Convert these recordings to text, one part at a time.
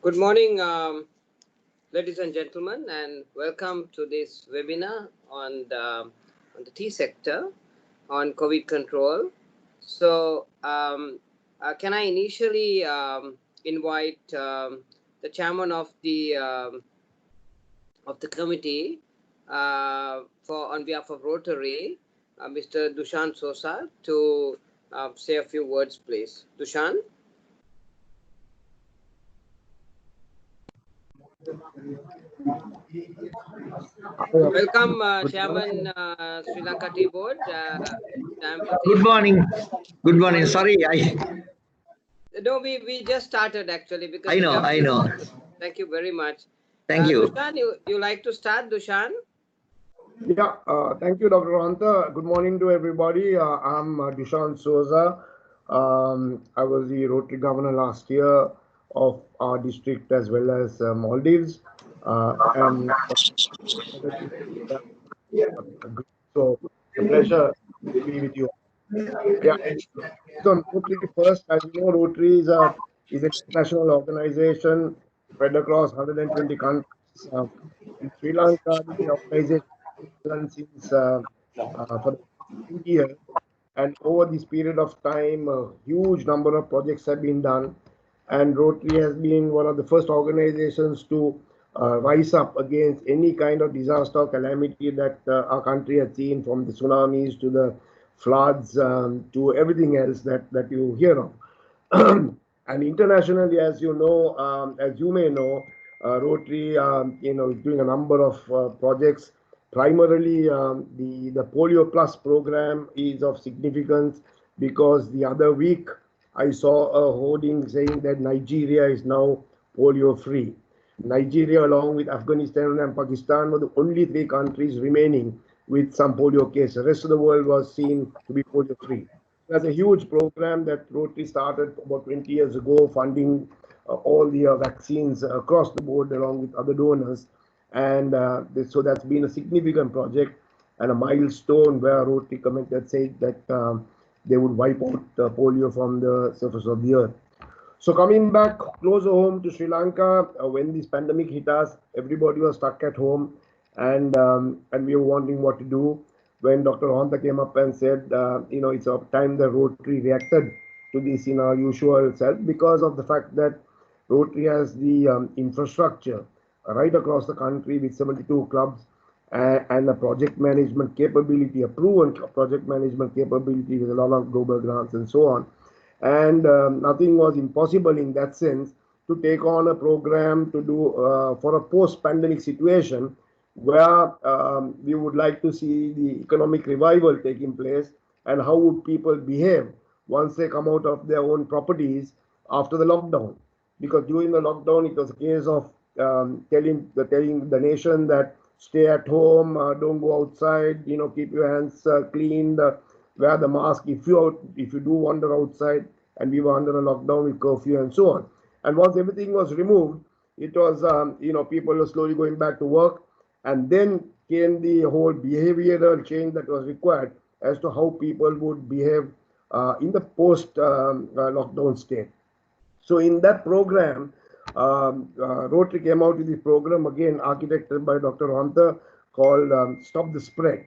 Good morning, ladies and gentlemen, and welcome to this webinar on the tea sector on COVID control. So, can I initially invite the chairman of the committee for on behalf of Rotary, Mr. Dushan Sosa, to say a few words, please. Dushan. Welcome, Chairman, Sri Lanka Tea Board. Good morning. Good morning. Sorry, No, we just started actually because I know. Thank you very much. Thank you. Dushan, you like to start, Dushan? Yeah, thank you, Dr. Ranta. Good morning to everybody. I'm Dushan Souza. I was the Rotary Governor last year of our district as well as Maldives. And so it's a pleasure to be with you. Yeah. So Rotary first, as you know, Rotary is an international organization spread across 120 countries. In Sri Lanka, the organization since for 20 years, and over this period of time, a huge number of projects have been done, and Rotary has been one of the first organizations to rise up against any kind of disaster or calamity that our country has seen, from the tsunamis to the floods to everything else that you hear of. And internationally, as you know, as you may know, Rotary, is doing a number of projects. Primarily, the Polio Plus program is of significance because the other week I saw a hoarding saying that Nigeria is now polio free. Nigeria, along with Afghanistan and Pakistan, were the only three countries remaining with some polio cases. The rest of the world was seen to be polio free. That's a huge program that Rotary started about 20 years ago, funding all the vaccines across the board along with other donors. And so that's been a significant project and a milestone where Rotary committed said that they would wipe out polio from the surface of the earth. So coming back closer home to Sri Lanka, when this pandemic hit us, everybody was stuck at home, and we were wondering what to do. When Dr. Honta came up and said, it's a time the Rotary reacted to this in our usual self, because of the fact that Rotary has the infrastructure right across the country with 72 clubs and a project management capability, a proven project management capability with a lot of global grants and so on. And nothing was impossible in that sense to take on a program to do for a post-pandemic situation where we would like to see the economic revival taking place, and how would people behave once they come out of their own properties after the lockdown. Because during the lockdown, it was a case of telling the nation that stay at home, don't go outside, keep your hands clean, wear the mask if you do wander outside, and we were under a lockdown with curfew and so on. And once everything was removed, it was people were slowly going back to work, and then came the whole behavioral change that was required as to how people would behave in the post lockdown state. So in that program, Rotary came out with this program, again architected by Dr. Hunter, called Stop the Spread.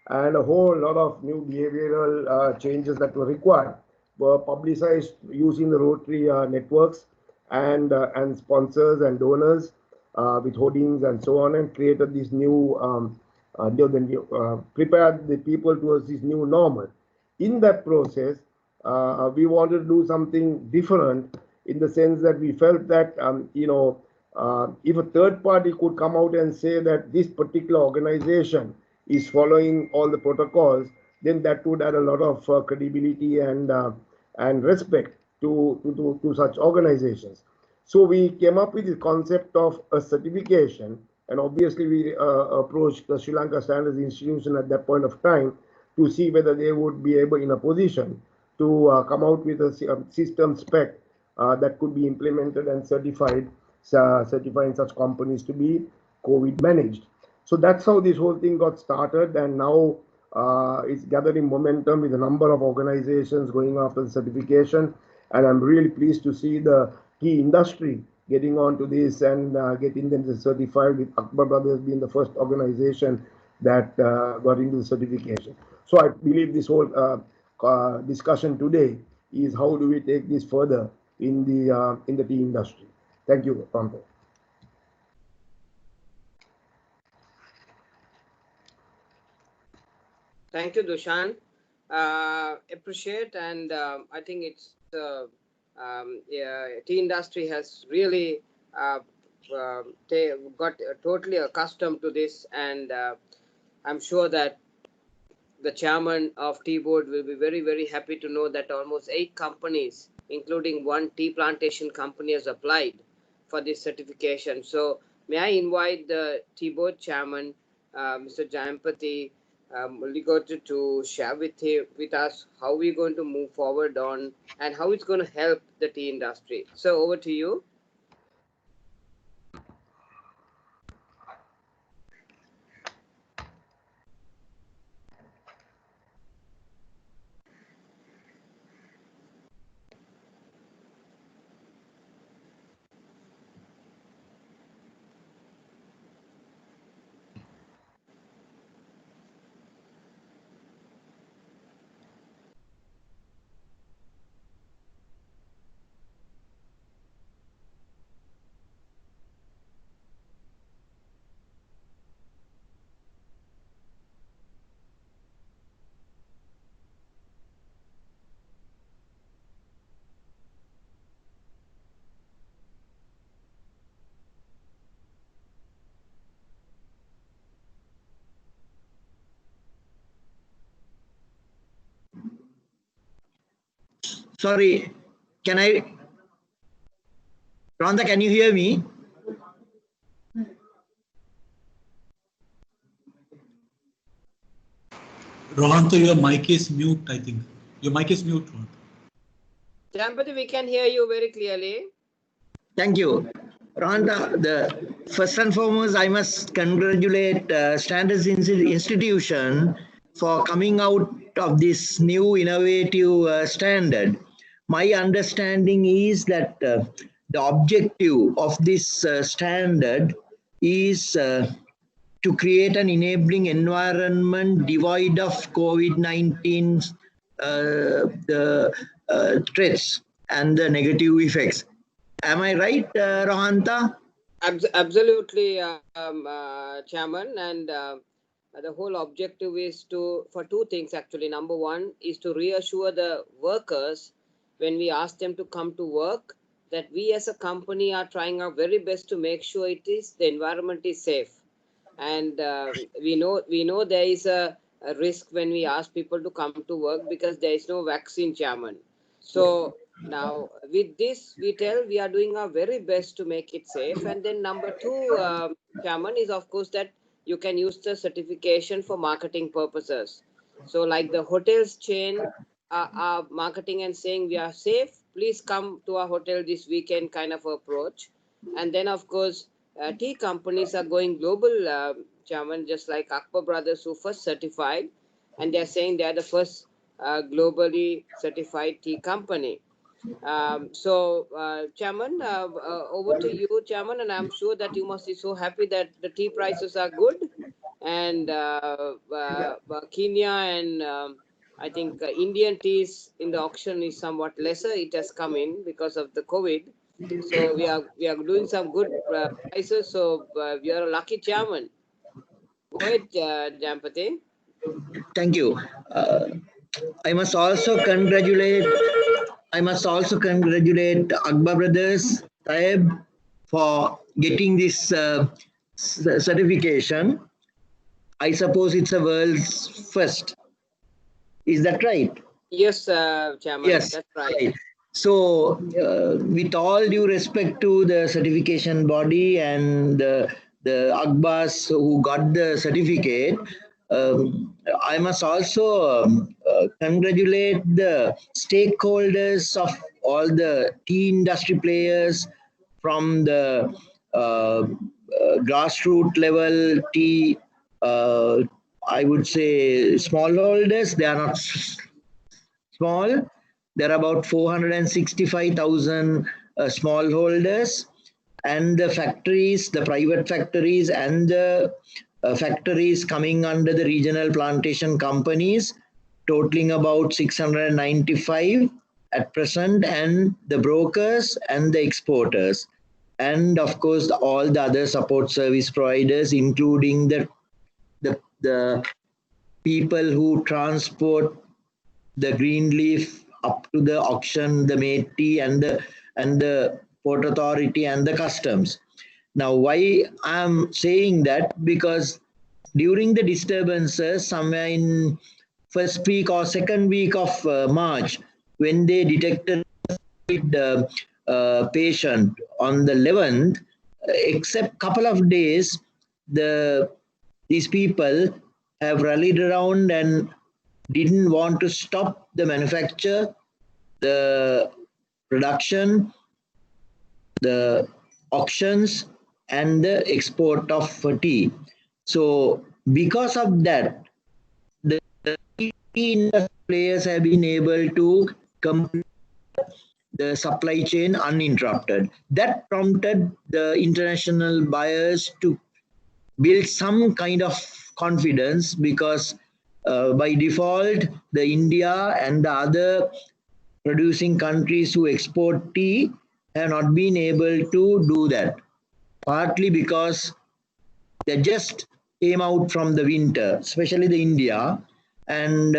And a whole lot of new behavioral changes that were required were publicized using the Rotary networks and sponsors and donors with hoardings and so on, and created this new, prepared the people towards this new normal. In that process, we wanted to do something different, in the sense that we felt that, if a third party could come out and say that this particular organization is following all the protocols, then that would add a lot of credibility and respect to such organizations. So we came up with the concept of a certification, and obviously we approached the Sri Lanka Standards Institution at that point of time to see whether they would be able, in a position to come out with a system spec that could be implemented and certifying such companies to be COVID managed. So that's how this whole thing got started, and now it's gathering momentum with a number of organizations going after the certification. And I'm really pleased to see the tea industry getting on to this and getting them certified, with Akbar Brothers being the first organization that got into the certification. So I believe this whole discussion today is how do we take this further in the tea industry. Thank you, Ronto. Thank you, Dushan. Appreciate, and I think it's tea industry has really got totally accustomed to this, and I'm sure that the chairman of Tea Board will be very, very happy to know that almost 8 companies, including one tea plantation company, has applied for this certification. So may I invite the Tea Board chairman, Mr. Jayampati Mulligodu, to share with us how we're going to move forward on and how it's going to help the tea industry. So over to you. Sorry, Rhonda, can you hear me? Rohanto, your mic is mute, I think. Your mic is mute, Rohanto. Jayampati, we can hear you very clearly. Thank you. Rhonda, first and foremost, I must congratulate Standards Institution for coming out of this new innovative standard. My understanding is that the objective of this standard is to create an enabling environment devoid of COVID-19 threats and the negative effects. Am I right, Rohanta? Absolutely, Chairman. And the whole objective is for 2 things actually. Number 1 is to reassure the workers when we ask them to come to work that we as a company are trying our very best to make sure the environment is safe. And we know there is a risk when we ask people to come to work because there is no vaccine, Chairman. So now with this, we are doing our very best to make it safe. And then number 2, Chairman, is of course that you can use the certification for marketing purposes. So like the hotels chain are marketing and saying we are safe, please come to our hotel this weekend kind of approach. And then of course, tea companies are going global, Chairman, just like Akbar Brothers, who first certified, and they're saying they're the first globally certified tea company. Chairman, over to you, Chairman, and I'm sure that you must be so happy that the tea prices are good, and Kenya and I think Indian teas in the auction is somewhat lesser. It has come in because of the COVID. So we are doing some good prices. So we are a lucky chairman. Go ahead, Jayampati. Thank you. I must also congratulate Akbar Brothers, Taib, for getting this certification. I suppose it's a world's first. Is that right? Yes, Chairman. Yes, that's right. So, with all due respect to the certification body and the Akbars who got the certificate, I must also congratulate the stakeholders of all the tea industry players from the grassroots level tea, I would say smallholders. They are not small. There are about 465,000 smallholders, and the factories, the private factories and the factories coming under the regional plantation companies, totaling about 695 at present, and the brokers and the exporters. And of course, all the other support service providers, including the people who transport the green leaf up to the auction, the Métis and the Port Authority and the customs. Now, why I'm saying that? Because during the disturbances, somewhere in first week or second week of March, when they detected the patient on the 11th, except couple of days, these people have rallied around and didn't want to stop the manufacture, the production, the auctions, and the export of tea. So because of that, the tea industry players have been able to complete the supply chain uninterrupted. That prompted the international buyers to build some kind of confidence, because by default, the India and the other producing countries who export tea have not been able to do that. Partly because they just came out from the winter, especially the India, and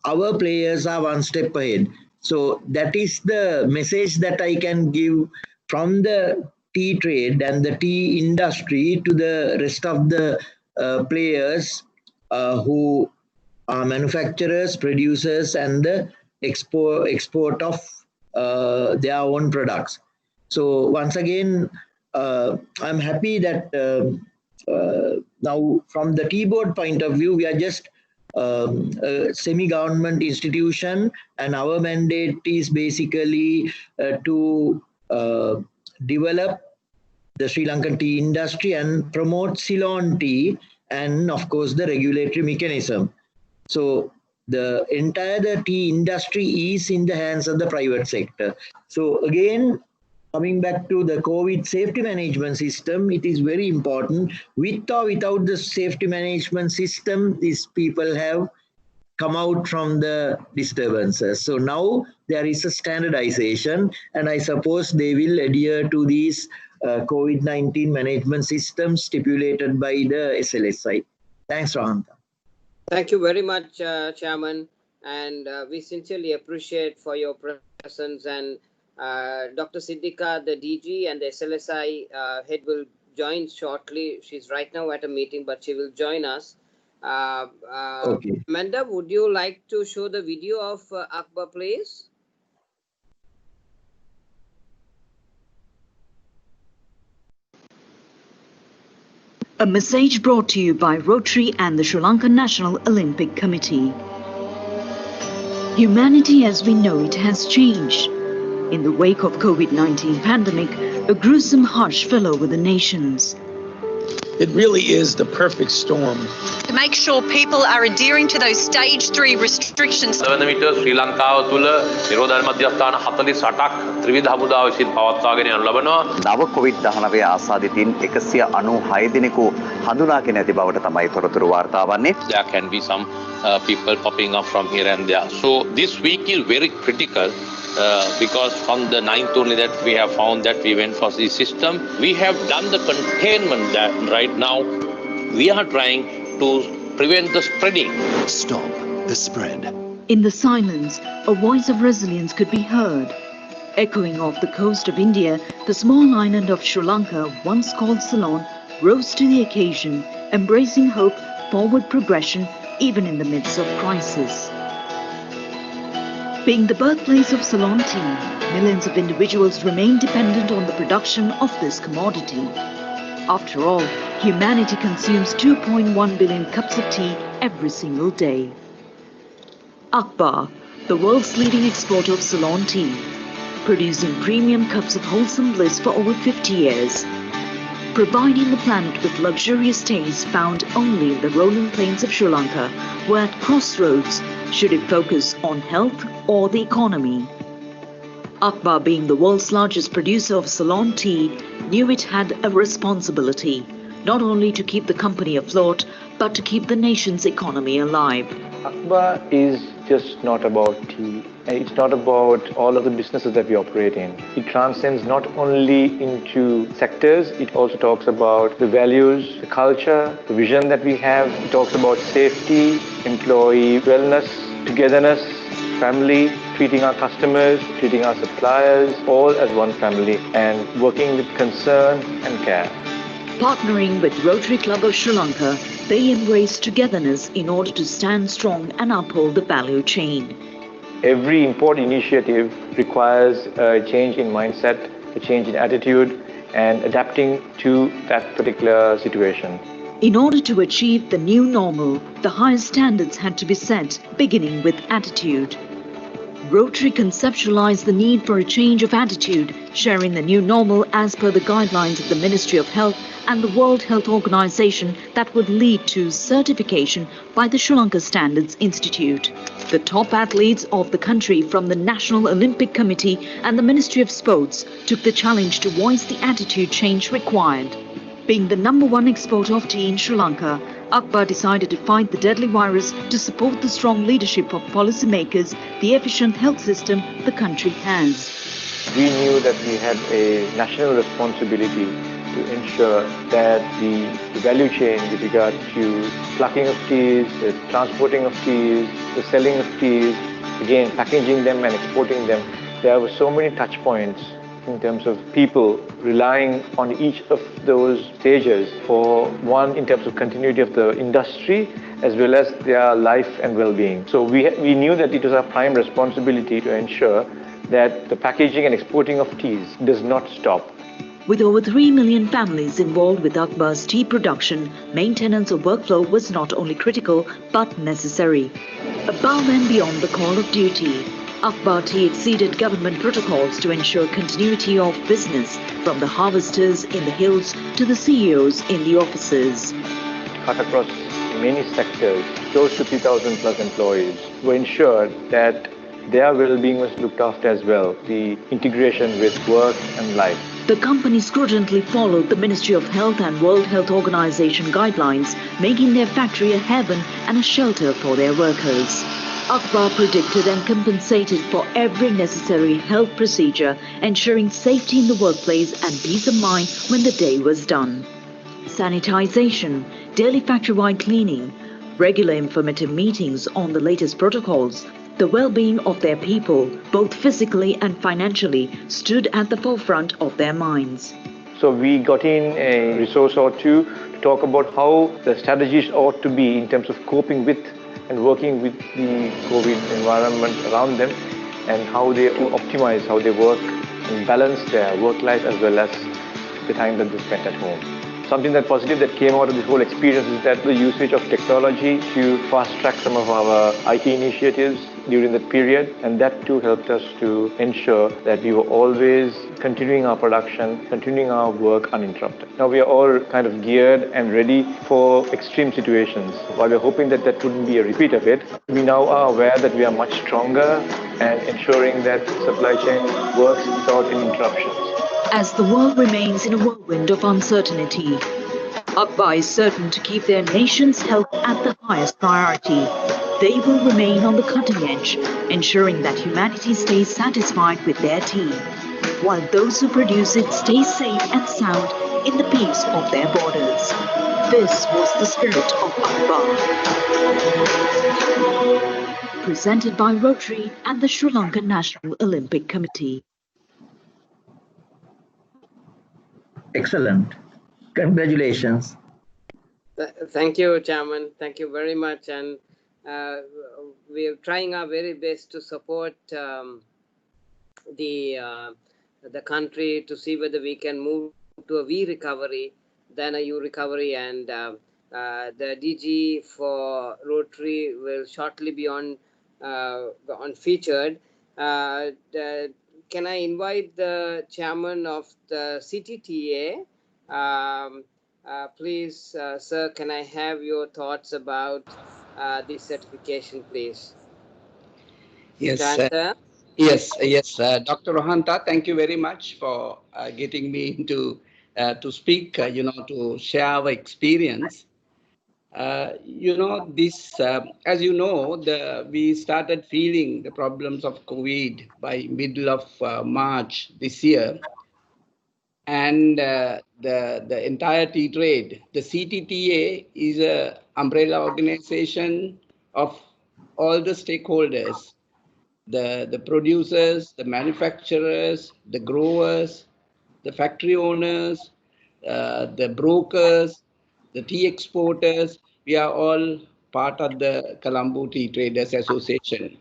our players are one step ahead. So that is the message that I can give from the tea trade and the tea industry to the rest of the players who are manufacturers, producers, and the export of their own products. So once again, I'm happy that now from the tea board point of view, we are just a semi-government institution, and our mandate is basically to develop the Sri Lankan tea industry and promote Ceylon tea, and of course the regulatory mechanism. So the entire tea industry is in the hands of the private sector. So again, coming back to the COVID safety management system, it is very important. With or without the safety management system, these people have come out from the disturbances. So now there is a standardization, and I suppose they will adhere to these COVID-19 management systems stipulated by the SLSI. Thanks, Rahanta. Thank you very much, Chairman, and we sincerely appreciate for your presence. And Dr. Siddika, the DG and the SLSI head, will join shortly. She's right now at a meeting, but she will join us. Okay. Amanda, would you like to show the video of Akbar, please? A message brought to you by Rotary and the Sri Lankan National Olympic Committee. Humanity as we know it has changed. In the wake of COVID-19 pandemic, a gruesome hush fell over the nations. It really is the perfect storm. To make sure people are adhering to those stage 3 restrictions. ශ්‍රී ලංකාව තුළ නිරෝධායන මධ්‍යස්ථාන 48ක් ත්‍රිවිධ හමුදාව විසින් පවත්වාගෙන යනු ලබනවා. නව COVID-19 ආසාදිතින් 196 දෙනෙකු හඳුනාගෙන ඇති බවට තමයි තොරතුරු වාර්තා වන්නේ. There can be some people popping up from here and there. So this week is very critical because from the 9th only that we have found that we went for the system. We have done the containment that right now we are trying to prevent the spreading. Stop the spread. In the silence, a voice of resilience could be heard. Echoing off the coast of India, the small island of Sri Lanka, once called Ceylon, rose to the occasion, embracing hope, forward progression, even in the midst of crisis. Being the birthplace of Ceylon tea, millions of individuals remain dependent on the production of this commodity. After all, humanity consumes 2.1 billion cups of tea every single day. Akbar, the world's leading exporter of Ceylon tea, producing premium cups of wholesome bliss for over 50 years, providing the planet with luxurious taste found only in the rolling plains of Sri Lanka, where at crossroads, should it focus on health or the economy? Akbar, being the world's largest producer of Ceylon tea, knew it had a responsibility, not only to keep the company afloat, but to keep the nation's economy alive. Akbar is just not about tea. It's not about all of the businesses that we operate in. It transcends not only into sectors, it also talks about the values, the culture, the vision that we have. It talks about safety, employee wellness, togetherness, family, treating our customers, treating our suppliers, all as one family, and working with concern and care. Partnering with Rotary Club of Sri Lanka, they embrace togetherness in order to stand strong and uphold the value chain. Every important initiative requires a change in mindset, a change in attitude, and adapting to that particular situation. In order to achieve the new normal, the highest standards had to be set, beginning with attitude. Rotary conceptualized the need for a change of attitude, sharing the new normal as per the guidelines of the Ministry of Health and the World Health Organization that would lead to certification by the Sri Lanka Standards Institute. The top athletes of the country from the National Olympic Committee and the Ministry of Sports took the challenge to voice the attitude change required. Being the #1 exporter of tea in Sri Lanka, Akbar decided to fight the deadly virus to support the strong leadership of policymakers, the efficient health system the country has. We knew that we had a national responsibility to ensure that the value chain with regard to plucking of teas, the transporting of teas, the selling of teas, again packaging them and exporting them, there were so many touch points in terms of people relying on each of those stages for one in terms of continuity of the industry as well as their life and well-being. So we knew that it was our prime responsibility to ensure that the packaging and exporting of teas does not stop. With over 3 million families involved with Akbar's tea production, maintenance of workflow was not only critical but necessary. Above and beyond the call of duty, Akbar Tea exceeded government protocols to ensure continuity of business, from the harvesters in the hills to the CEOs in the offices. Cut across many sectors, close to 3,000 plus employees, were ensured that their well-being was looked after as well, the integration with work and life. The company scrutinously followed the Ministry of Health and World Health Organization guidelines, making their factory a heaven and a shelter for their workers. Akbar predicted and compensated for every necessary health procedure, ensuring safety in the workplace and peace of mind when the day was done. Sanitization, daily factory-wide cleaning, regular informative meetings on the latest protocols, the well-being of their people, both physically and financially, stood at the forefront of their minds. So we got in a resource or two to talk about how the strategies ought to be in terms of coping with and working with the COVID environment around them, and how they optimize how they work and balance their work life as well as the time that they spend at home. Something that positive that came out of this whole experience is that the usage of technology to fast track some of our IT initiatives during that period, and that too helped us to ensure that we were always continuing our production, continuing our work uninterrupted. Now we are all kind of geared and ready for extreme situations. While we're hoping that that wouldn't be a repeat of it, we now are aware that we are much stronger and ensuring that the supply chain works without any interruptions. As the world remains in a whirlwind of uncertainty, Akbar is certain to keep their nation's health at the highest priority. They will remain on the cutting edge, ensuring that humanity stays satisfied with their tea, while those who produce it stay safe and sound in the peace of their borders. This was the spirit of Akbar. Presented by Rotary and the Sri Lankan National Olympic Committee. Excellent. Congratulations. Thank you, Chairman. Thank you very much. And we are trying our very best to support the country to see whether we can move to a V recovery than a U recovery. And the DG for Rotary will shortly be on featured. Can I invite the chairman of the CTTA? Please, sir, can I have your thoughts about this certification, please? Yes, Yes, Dr. Rohanta, thank you very much for getting me into to speak, to share our experience. This, as you know, we started feeling the problems of COVID by middle of March this year, and the entire tea trade, the CTTA is a umbrella organization of all the stakeholders, the producers, the manufacturers, the growers, the factory owners, the brokers, the tea exporters. We are all part of the Colombo Tea Traders Association.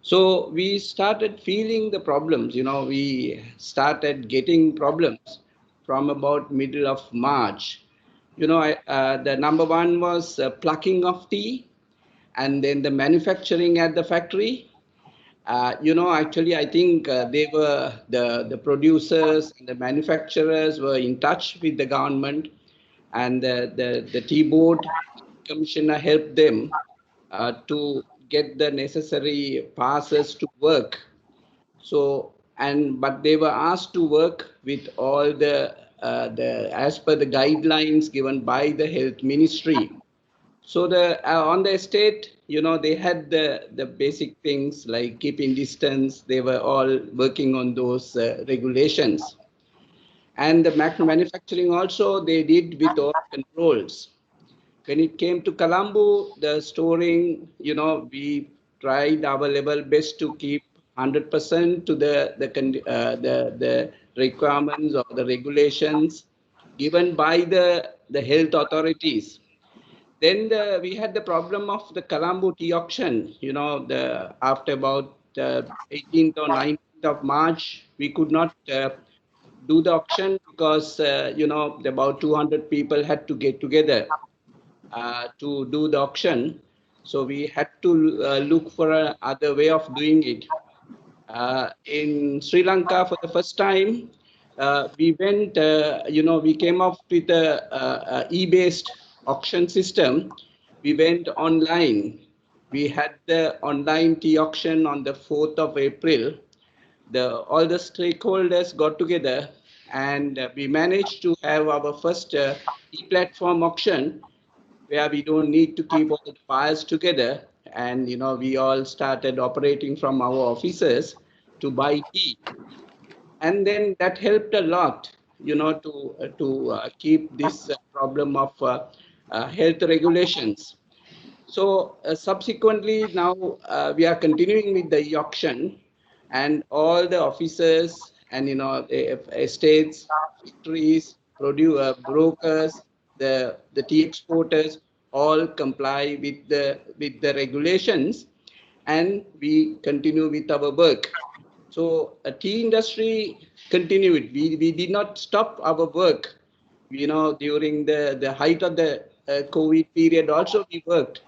So we started feeling the problems. We started getting problems from about middle of March. The number one was plucking of tea, and then the manufacturing at the factory. Actually, I think they were the producers and the manufacturers were in touch with the government, and the tea board commissioner helped them to get the necessary passes to work. But they were asked to work with all the as per the guidelines given by the health ministry. So on the estate, they had the basic things like keeping distance. They were all working on those regulations. And the manufacturing also they did with all controls. When it came to Colombo, the storing, we tried our level best to keep 100% to the requirements or the regulations given by the health authorities. Then we had the problem of the Colombo tea auction. After about 18th or 19th of March, we could not do the auction because about 200 people had to get together to do the auction. So we had to look for another way of doing it. In Sri Lanka, for the first time, we went. We came up with a e-based auction system. We went online. We had the online tea auction on the 4th of April. All the stakeholders got together, and we managed to have our first e-platform auction where we don't need to keep all the files together. And, we all started operating from our offices to buy tea. And then that helped a lot, to keep this problem of health regulations. So subsequently, now we are continuing with the auction, and all the officers and estates, factories, brokers, the tea exporters all comply with the regulations, and we continue with our work. So tea industry continued. We did not stop our work. During the height of the COVID period, also we worked.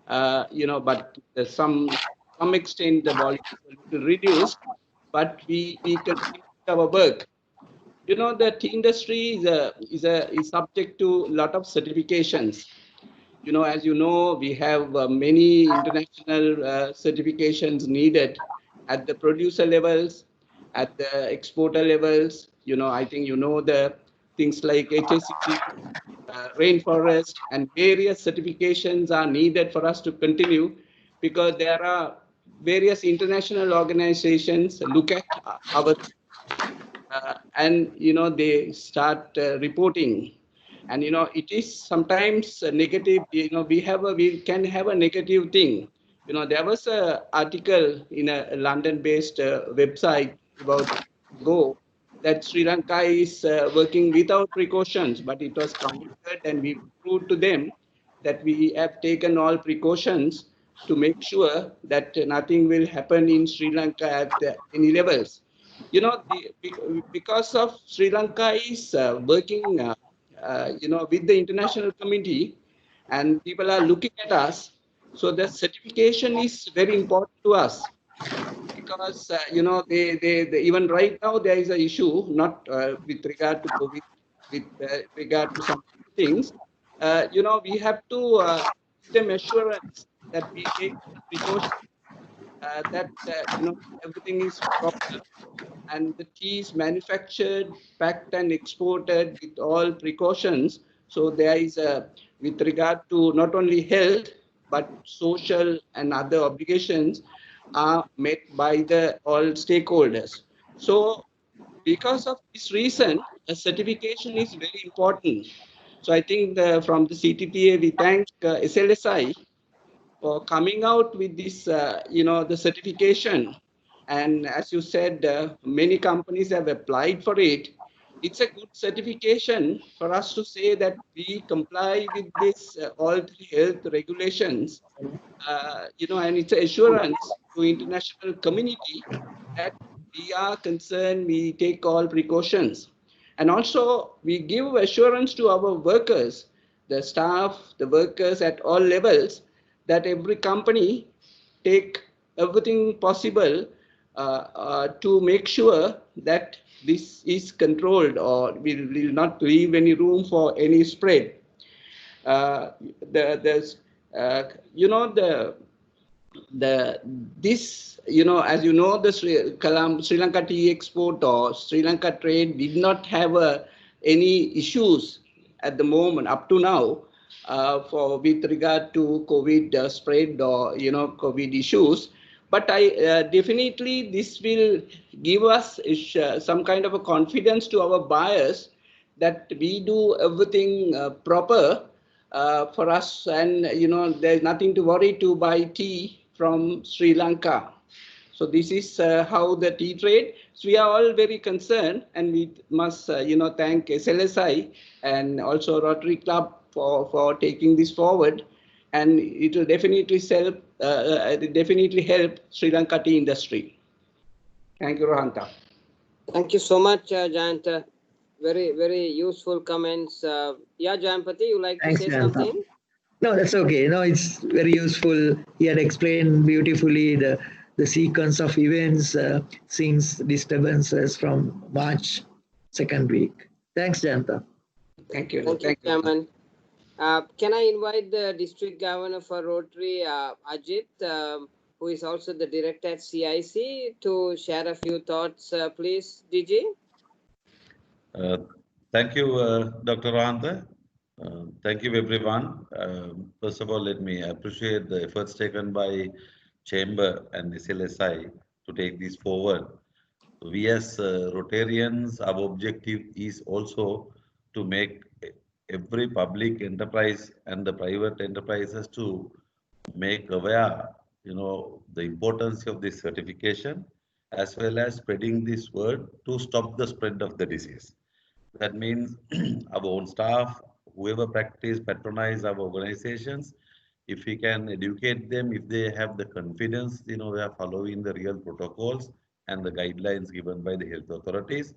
But some extent the volume was a little reduced, but we continued our work. The tea industry is subject to a lot of certifications. As you know, we have many international certifications needed at the producer levels, at the exporter levels. I think the things like HACCP, rainforest, and various certifications are needed for us to continue, because there are various international organizations look at our and they start reporting, and it is sometimes negative. We can have a negative thing. There was a article in a London based website about ago that Sri Lanka is working without precautions, but it was countered, and we proved to them that we have taken all precautions to make sure that nothing will happen in Sri Lanka at any levels. Because of Sri Lanka is working, with the international community, and people are looking at us. So the certification is very important to us, because they even right now there is an issue, not with regard to COVID, with regard to some things. We have to give them assurance that we take precautions. that everything is proper and the tea is manufactured, packed and exported with all precautions. So there is with regard to not only health, but social and other obligations are met by the all stakeholders. So because of this reason, a certification is very important. So I think from the CTPA, we thank SLSI for coming out with this, the certification. And as you said, many companies have applied for it. It's a good certification for us to say that we comply with this all three health regulations, and it's an assurance to international community that we are concerned, we take all precautions. And also we give assurance to our workers, the staff, the workers at all levels, that every company take everything possible to make sure that this is controlled or will not leave any room for any spread. There's, this, as you know, the Sri Lanka tea export or Sri Lanka trade did not have any issues at the moment up to now with regard to COVID spread or COVID issues. But I definitely this will give us some kind of a confidence to our buyers that we do everything proper for us, and there's nothing to worry to buy tea from Sri Lanka. So this is how the tea trade. So we are all very concerned, and we must thank SLSI and also Rotary Club for taking this forward, and it will definitely help Sri Lanka tea industry. Thank you, Rohanta. Thank you so much, Jayanta. Very, very useful comments. Yeah, Jayampati, you like to say something? No, that's okay. No, it's very useful. He had explained beautifully the sequence of events since disturbances from March second week. Thanks, Jayanta. Thank you. Thank you, Chairman. Can I invite the District Governor for Rotary, Ajit, who is also the Director at CIC, to share a few thoughts, please, DG? Thank you, Dr. Rohanta. Thank you, everyone. First of all, let me appreciate the efforts taken by Chamber and the SLSI to take this forward. We as Rotarians, our objective is also to make every public enterprise and the private enterprises to make aware, the importance of this certification, as well as spreading this word to stop the spread of the disease. That means our own staff, whoever patronize our organizations, if we can educate them, if they have the confidence, they are following the real protocols and the guidelines given by the health authorities.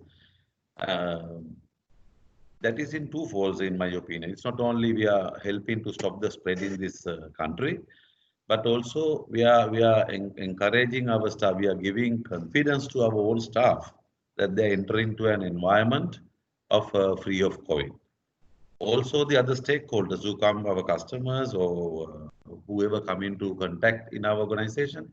That is in two folds, in my opinion. It's not only we are helping to stop the spread in this country, but also we are encouraging our staff. We are giving confidence to our own staff that they are entering into an environment of free of COVID. Also, the other stakeholders who come, our customers or whoever come into contact in our organization,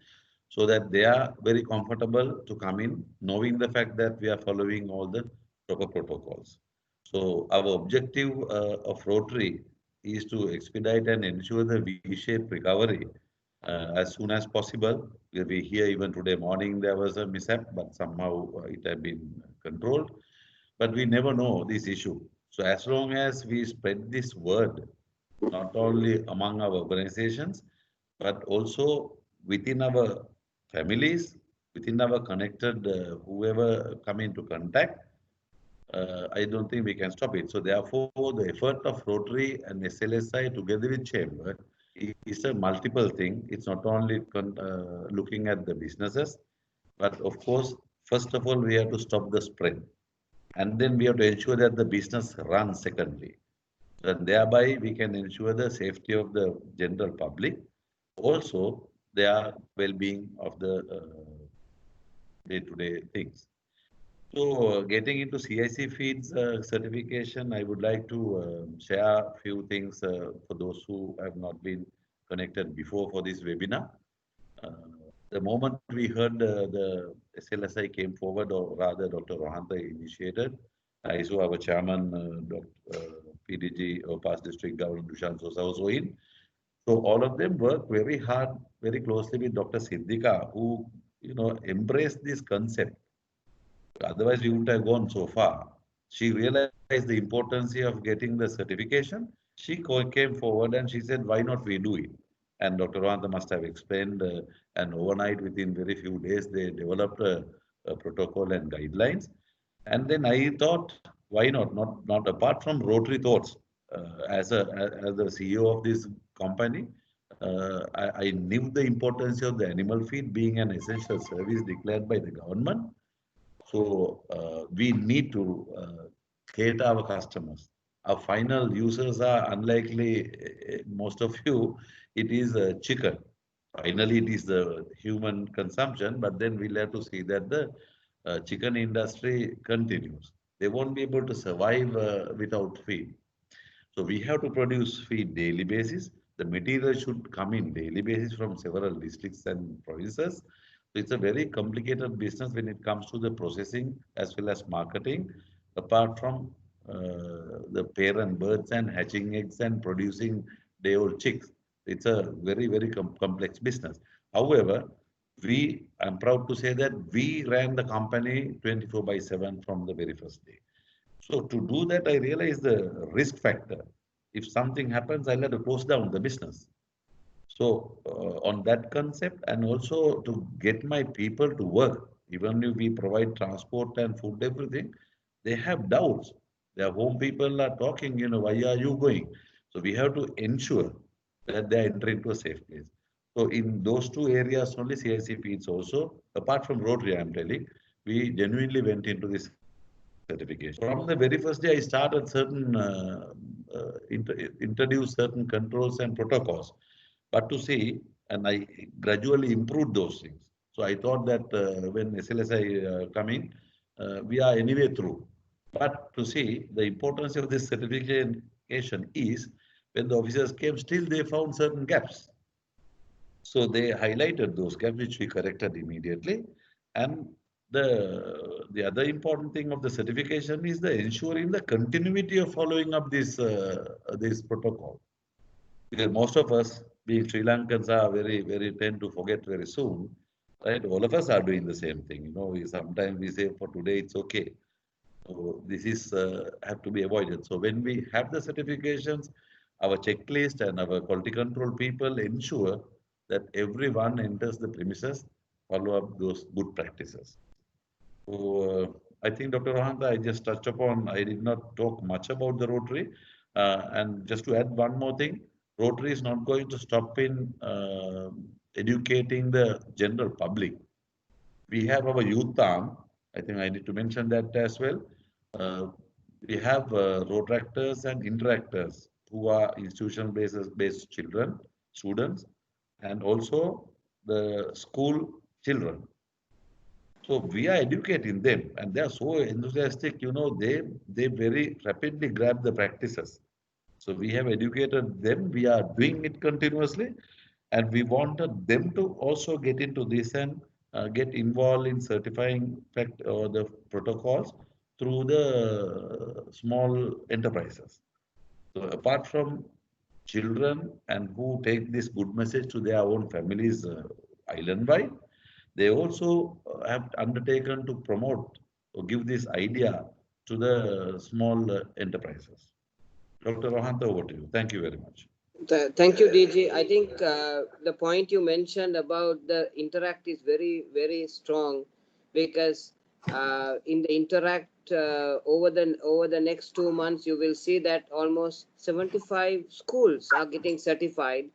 so that they are very comfortable to come in, knowing the fact that we are following all the proper protocols. So our objective of Rotary is to expedite and ensure the V-shaped recovery as soon as possible. We hear even today morning there was a mishap, but somehow it had been controlled. But we never know this issue. So as long as we spread this word, not only among our organizations, but also within our families, within our connected, whoever come into contact, I don't think we can stop it. So therefore, the effort of Rotary and SLSI together with Chamber is a multiple thing. It's not only looking at the businesses, but of course, first of all, we have to stop the spread. And then we have to ensure that the business runs secondly. And thereby we can ensure the safety of the general public, also their well-being of the day-to-day things. So getting into CIC feeds certification, I would like to share a few things for those who have not been connected before for this webinar. the moment we heard the SLSI came forward, or rather Dr. Rohantha initiated, I saw our chairman, PDG, or past district governor Dushan Sosa also in. So all of them work very hard, very closely with Dr. Siddhika, who embraced this concept. Otherwise, we wouldn't have gone so far. She realized the importance of getting the certification. She came forward and she said, why not we do it? And Dr. Rohantha must have explained, and overnight, within very few days, they developed a protocol and guidelines. And then I thought, why not? Not apart from Rotary thoughts, as the CEO of this company, I knew the importance of the animal feed being an essential service declared by the government. So we need to cater our customers. Our final users are unlikely, most of you, it is chicken. Finally, it is the human consumption, but then we'll have to see that the chicken industry continues. They won't be able to survive without feed. So we have to produce feed daily basis. The material should come in daily basis from several districts and provinces. So it's a very complicated business when it comes to the processing as well as marketing, apart from the parent birds and hatching eggs and producing day-old chicks. It's a very, very complex business. However, I'm proud to say that we ran the company 24/7 from the very first day. So to do that, I realized the risk factor. If something happens, I'll have to close down the business. So on that concept, and also to get my people to work, even if we provide transport and food, everything, they have doubts. Their home people are talking, why are you going? So we have to ensure that they enter into a safe place. So in those two areas only, CICP is also, apart from Rotary, I'm telling, we genuinely went into this certification. From the very first day, I started introduced certain controls and protocols. But to see, and I gradually improved those things. So I thought that when SLSI coming, we are anyway through. But to see, the importance of this certification is when the officers came, still they found certain gaps. So they highlighted those gaps, which we corrected immediately. And the other important thing of the certification is the ensuring the continuity of following up this protocol. Because most of us, being Sri Lankans, are very tend to forget very soon, right? All of us are doing the same thing. Sometimes we say for today it's okay. So this is have to be avoided. So when we have the certifications, our checklist and our quality control people ensure that everyone enters the premises, follow up those good practices. So I think, Dr. Rohantha, I just touched upon, I did not talk much about the Rotary. And just to add one more thing, Rotary is not going to stop in educating the general public. We have our youth arm. I think I need to mention that as well. We have road actors and interactors who are institutional-based children, students, and also the school children. So we are educating them, and they are so enthusiastic. They very rapidly grab the practices. So we have educated them. We are doing it continuously, and we wanted them to also get into this and get involved in certifying the protocols through the small enterprises. So apart from children and who take this good message to their own families island-wide, they also have undertaken to promote or give this idea to the small enterprises. Dr. Rohantha, over to you. Thank you very much. Thank you, DG. I think the point you mentioned about the Interact is very strong, because in the Interact over the next 2 months, you will see that almost 75 schools are getting certified,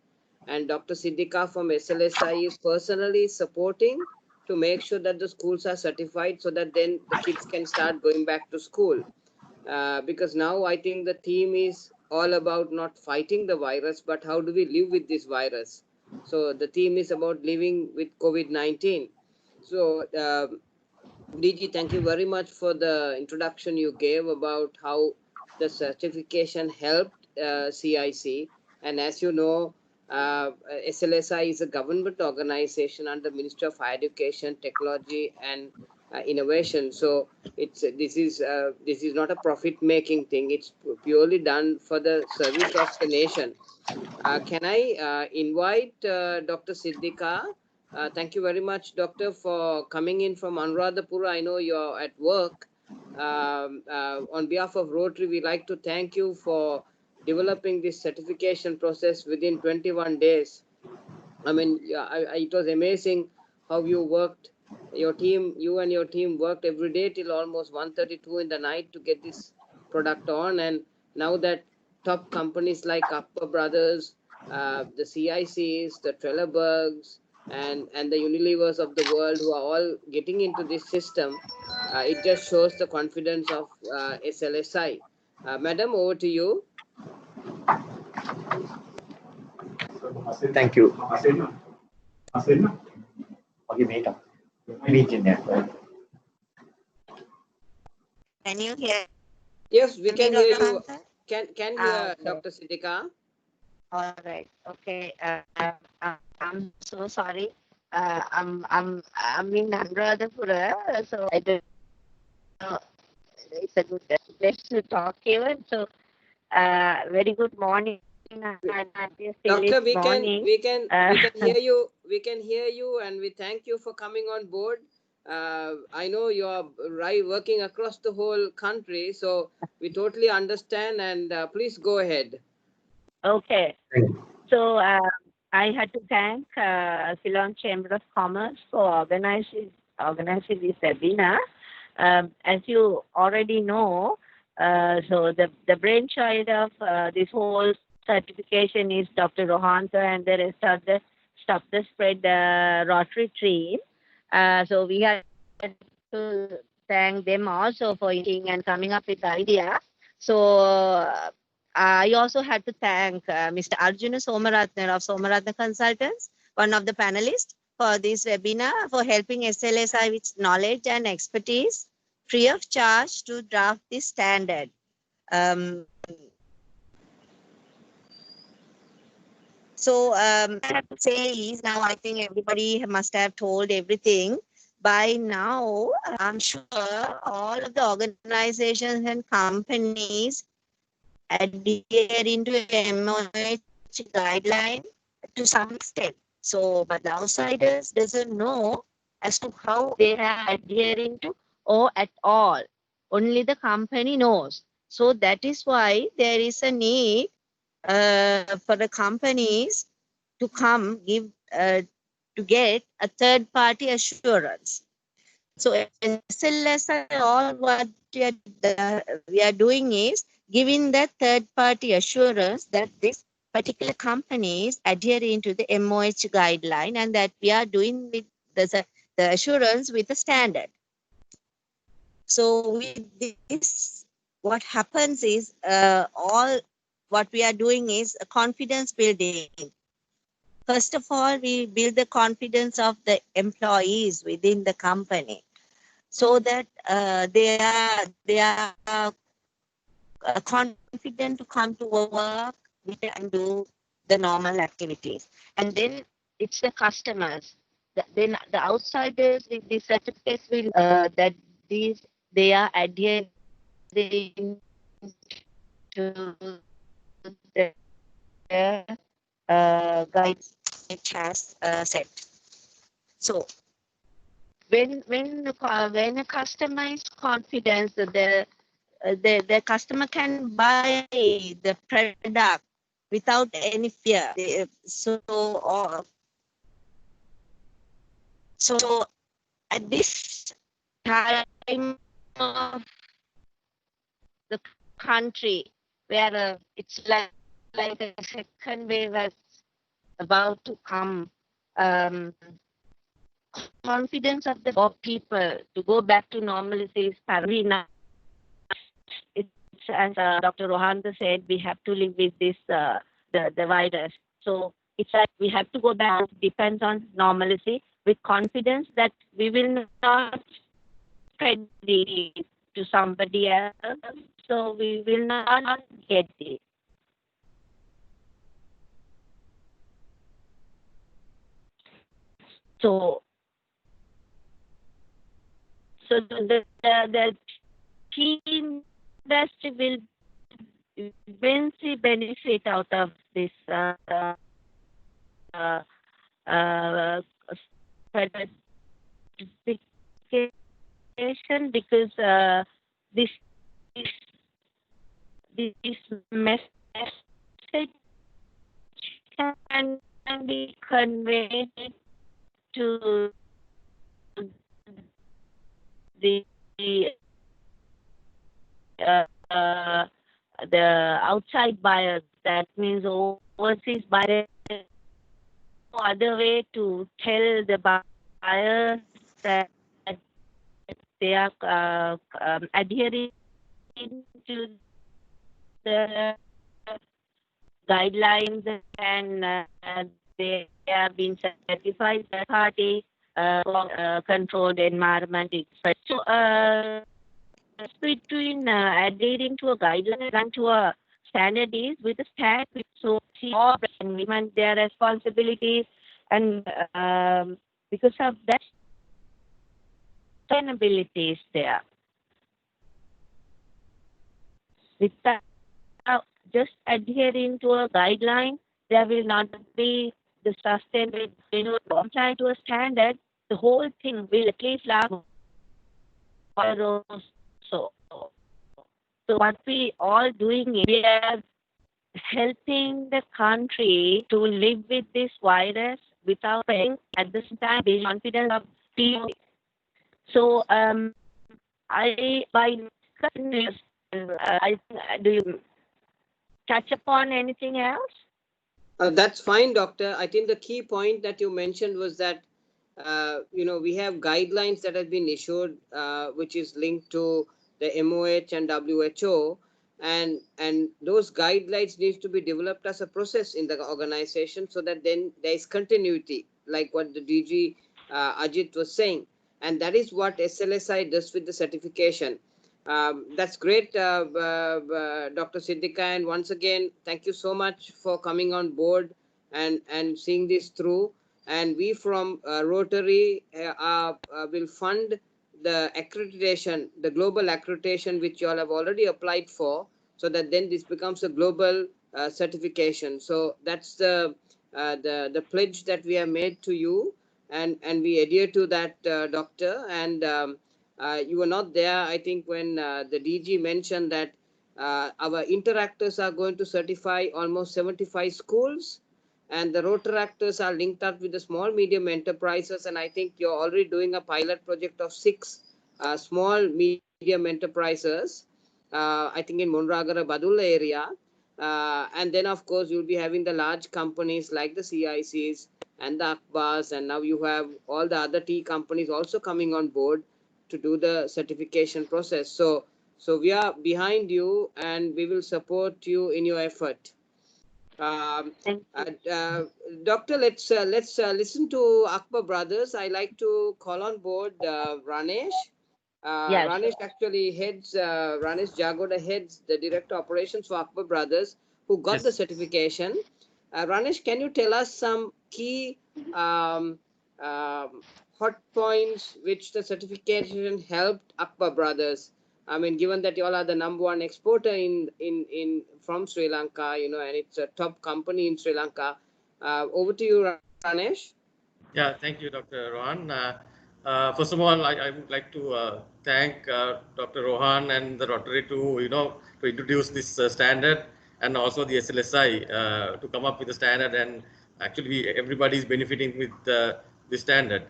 and Dr. Siddhika from SLSI is personally supporting to make sure that the schools are certified, so that then the kids can start going back to school. Because now I think the theme is all about not fighting the virus, but how do we live with this virus. So the theme is about living with COVID-19. So DG, thank you very much for the introduction you gave about how the certification helped CIC. And as you know, SLSI is a government organization under Ministry of Higher Education, Technology and Innovation. So this is not a profit-making thing. It's purely done for the service of the nation. Can I invite Dr. Siddika? Thank you very much, Doctor, for coming in from Anuradhapura. I know you're at work. On behalf of Rotary, we'd like to thank you for developing this certification process within 21 days. I mean, it was amazing how you worked. You and your team worked every day till almost 1:32 in the night to get this product on. And now that top companies like Upper Brothers, the CICs, the Trelleborgs, and the Unilevers of the world who are all getting into this system, it just shows the confidence of SLSI. Madam, over to you. Thank you. Can you hear? Yes, we can hear you. Can hear okay. Dr. Siddika. All right. Okay. I'm so sorry. I'm in Anuradhapura, so I don't know. It's a good place to talk even. So, very good morning. Doctor, we can hear you. We can hear you, and we thank you for coming on board. I know you are working across the whole country, so we totally understand. And please go ahead. Okay. So I had to thank Ceylon Chamber of Commerce for organizing this webinar. As you already know, so the brainchild of this whole certification is Dr. Rohantha and the rest of the Stop the Spread Rotary team. So we have to thank them also for thinking and coming up with the idea. So I also had to thank Mr. Arjuna Somaratne of Somaratne Consultants, one of the panelists for this webinar, for helping SLSI with knowledge and expertise free of charge to draft this standard. So I have to say is now I think everybody must have told everything. By now, I'm sure all of the organizations and companies adhering to MOH guideline to some extent. So, but the outsiders doesn't know as to how they are adhering to or at all. Only the company knows. So that is why there is a need for the companies to come to get a third-party assurance. So SLSI, all what we are doing is giving that third-party assurance that this particular company is adhering to the MOH guideline and that we are doing with the assurance with the standard. So with this, what happens is all what we are doing is a confidence building. First of all, we build the confidence of the employees within the company, so that they are confident to come to work and do the normal activities. And then it's the customers. Then the outsiders with the certificates will that they are adhering to the guides which has set. So when a customer is confident, the customer can buy the product without any fear. So at this time of the country where it's like a second wave is about to come, confidence of the people to go back to normalcy is paramount. It's as Dr. Rohantha said, we have to live with this the virus. So it's like we have to go back. It depends on normalcy with confidence that we will not spread it to somebody else. So we will not get it. So the tea industry will immensely benefit out of this certification, because this message can be conveyed to the outside buyers. That means overseas buyers. No other way to tell the buyers that they are adhering to the guidelines, and they have been certified third party for controlled environment. So between adhering to a guideline and to a standard is with a stand, so all implement their responsibilities, and because of that, sustainability is there. Without just adhering to a guideline, there will not be the sustainability. Comply to a standard, the whole thing will at least last. So what we all doing is we are helping the country to live with this virus without paying, at the same time being confident of people. So do you touch upon anything else? That's fine, Doctor. I think the key point that you mentioned was that we have guidelines that have been issued, which is linked to the MOH and WHO, and those guidelines needs to be developed as a process in the organization, so that then there is continuity, like what the DG Ajit was saying, and that is what SLSI does with the certification. That's great, Dr. Siddika, and once again, thank you so much for coming on board and seeing this through. And we from Rotary will fund the accreditation, the global accreditation, which you all have already applied for, so that then this becomes a global certification. So that's the pledge that we have made to you, and we adhere to that, Doctor. And you were not there, I think, when the DG mentioned that our interactors are going to certify almost 75 schools, and the Rotaractors are linked up with the small medium enterprises, and I think you're already doing a pilot project of 6 small medium enterprises, I think in Monragara Badulla area, and then of course you'll be having the large companies like the CICs and the Akbars, and now you have all the other tea companies also coming on board to do the certification process. So we are behind you, and we will support you in your effort. Doctor, let's listen to Akbar Brothers. I like to call on board Ranesh. Yes. Ranesh actually heads, Ranesh Jagoda heads the Director Operations for Akbar Brothers, who got the certification. Ranesh, can you tell us some key hot points which the certification helped Akbar Brothers? I mean, given that you all are the #1 exporter from Sri Lanka, and it's a top company in Sri Lanka. Over to you, Ranesh. Yeah, thank you, Dr. Rohan. First of all, I would like to thank Dr. Rohan and the Rotary to introduce this standard, and also the SLSI to come up with the standard, and actually everybody is benefiting with this standard.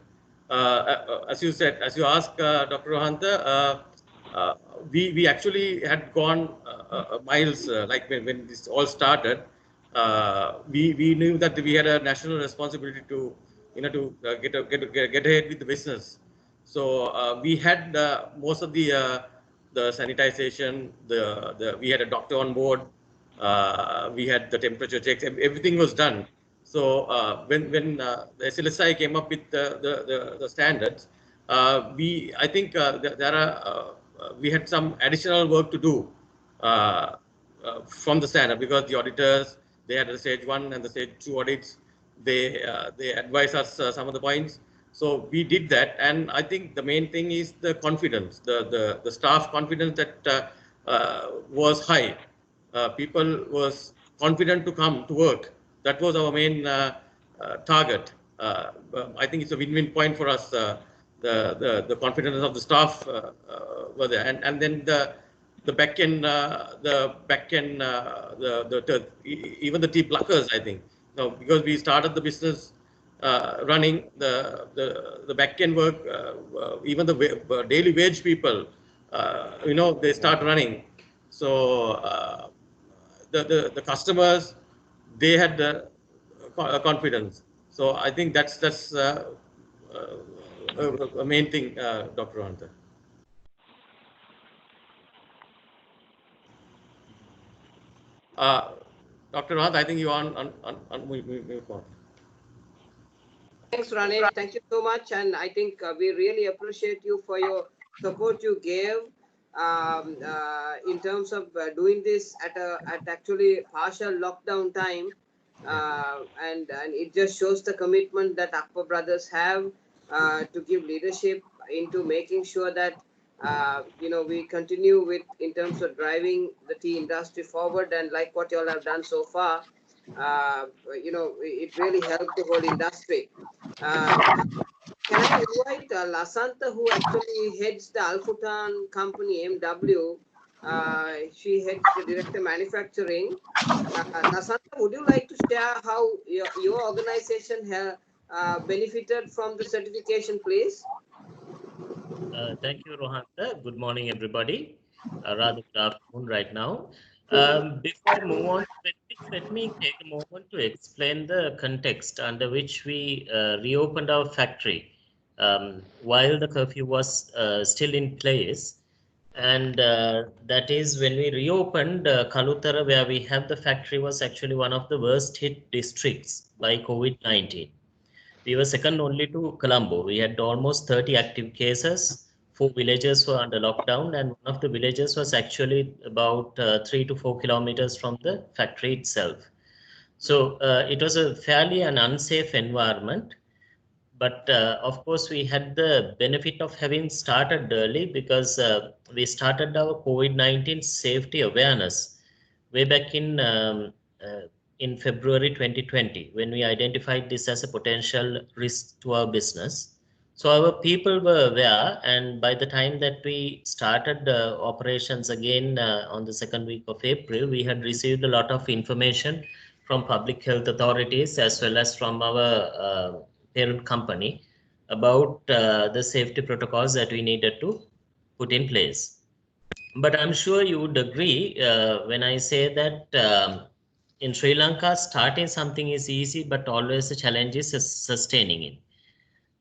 As you said, as you asked, Dr. Rohanta, we actually had gone miles, like when this all started. We knew that we had a national responsibility to get ahead with the business. So we had most of the sanitization. We had a doctor on board. We had the temperature checks. Everything was done. So when the SLSI came up with the standards, I think we had some additional work to do from the standard, because the auditors, they had the stage 1 and the stage 2 audits. They advise us some of the points. So we did that, and I think the main thing is the confidence, the staff confidence that was high. People was confident to come to work. That was our main target. I think it's a win-win point for us. The confidence of the staff were there, and then the back end, even the tea pluckers, I think. Now, because we started the business running, the back end work, even the daily wage people, they start running. So the customers, they had the confidence. So I think that's a main thing, Dr. Hunter. Dr. Rohan, I think you are on mute. Thanks, Ranit. Thank you so much. And I think we really appreciate you for your support you gave in terms of doing this at actually partial lockdown time. And it just shows the commitment that Akbar Brothers have to give leadership into making sure that we continue with in terms of driving the tea industry forward. And like what you all have done so far, it really helped the whole industry. Can I invite Lasantha, who actually heads the Al-Futan company, MW? She heads the director manufacturing. Lasantha, would you like to share how your organization benefited from the certification, please? Thank you, Rohantha. Good morning, everybody. Rather good afternoon right now. Before I move on, let me take a moment to explain the context under which we reopened our factory while the curfew was still in place. And that is when we reopened Kalutara, where we have the factory, was actually one of the worst hit districts by COVID-19. We were second only to Colombo. We had almost 30 active cases. 4 villages were under lockdown, and one of the villages was actually about 3 to 4 kilometers from the factory itself. So it was a fairly an unsafe environment. But of course, we had the benefit of having started early because we started our COVID-19 safety awareness way back in February 2020, when we identified this as a potential risk to our business. So our people were aware, and by the time that we started operations again on the second week of April, we had received a lot of information from public health authorities as well as from our parent company about the safety protocols that we needed to put in place. But I'm sure you would agree when I say that in Sri Lanka, starting something is easy, but always the challenge is sustaining it.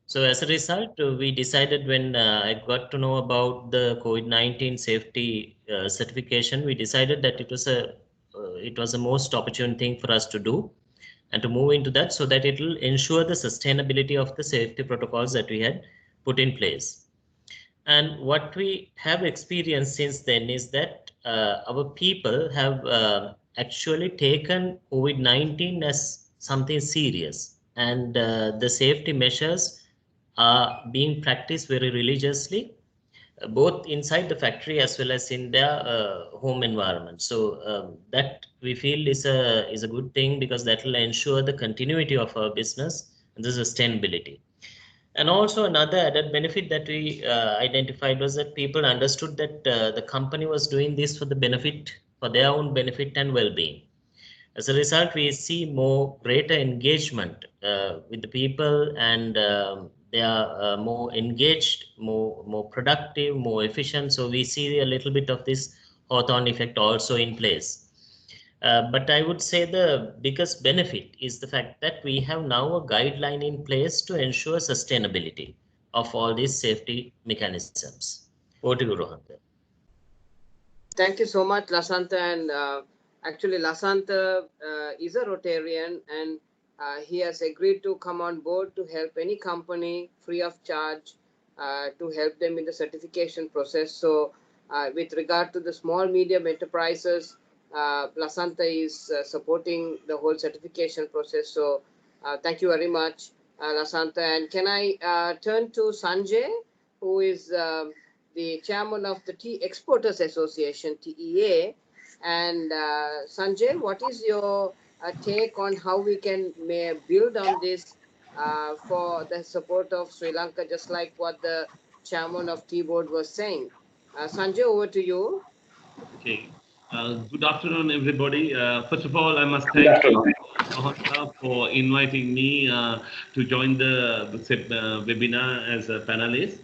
So as a result, we decided when I got to know about the COVID-19 safety certification, we decided that it was the most opportune thing for us to do and to move into that so that it will ensure the sustainability of the safety protocols that we had put in place. And what we have experienced since then is that our people have actually taken COVID-19 as something serious, and the safety measures are being practiced very religiously, both inside the factory as well as in their home environment. So that we feel is a good thing, because that will ensure the continuity of our business and the sustainability. And also another added benefit that we identified was that people understood that the company was doing this for their own benefit and well-being. As a result, we see greater engagement with the people, and they are more engaged, more productive, more efficient. So we see a little bit of this Hawthorne effect also in place. But I would say the biggest benefit is the fact that we have now a guideline in place to ensure sustainability of all these safety mechanisms. Over to you, Rohantha. Thank you so much, Lasantha. And actually, Lasantha is a Rotarian, and he has agreed to come on board to help any company free of charge to help them in the certification process. So with regard to the small, medium enterprises, Lasantha is supporting the whole certification process. So thank you very much. Lasantha. And can I turn to Sanjay, who is the chairman of the Tea Exporters Association, TEA. And Sanjay, what is your take on how we can build on this for the support of Sri Lanka, just like what the chairman of Tea Board was saying? Sanjay, over to you. Okay. Good afternoon, everybody. First of all, I must thank you for inviting me to join the webinar as a panelist.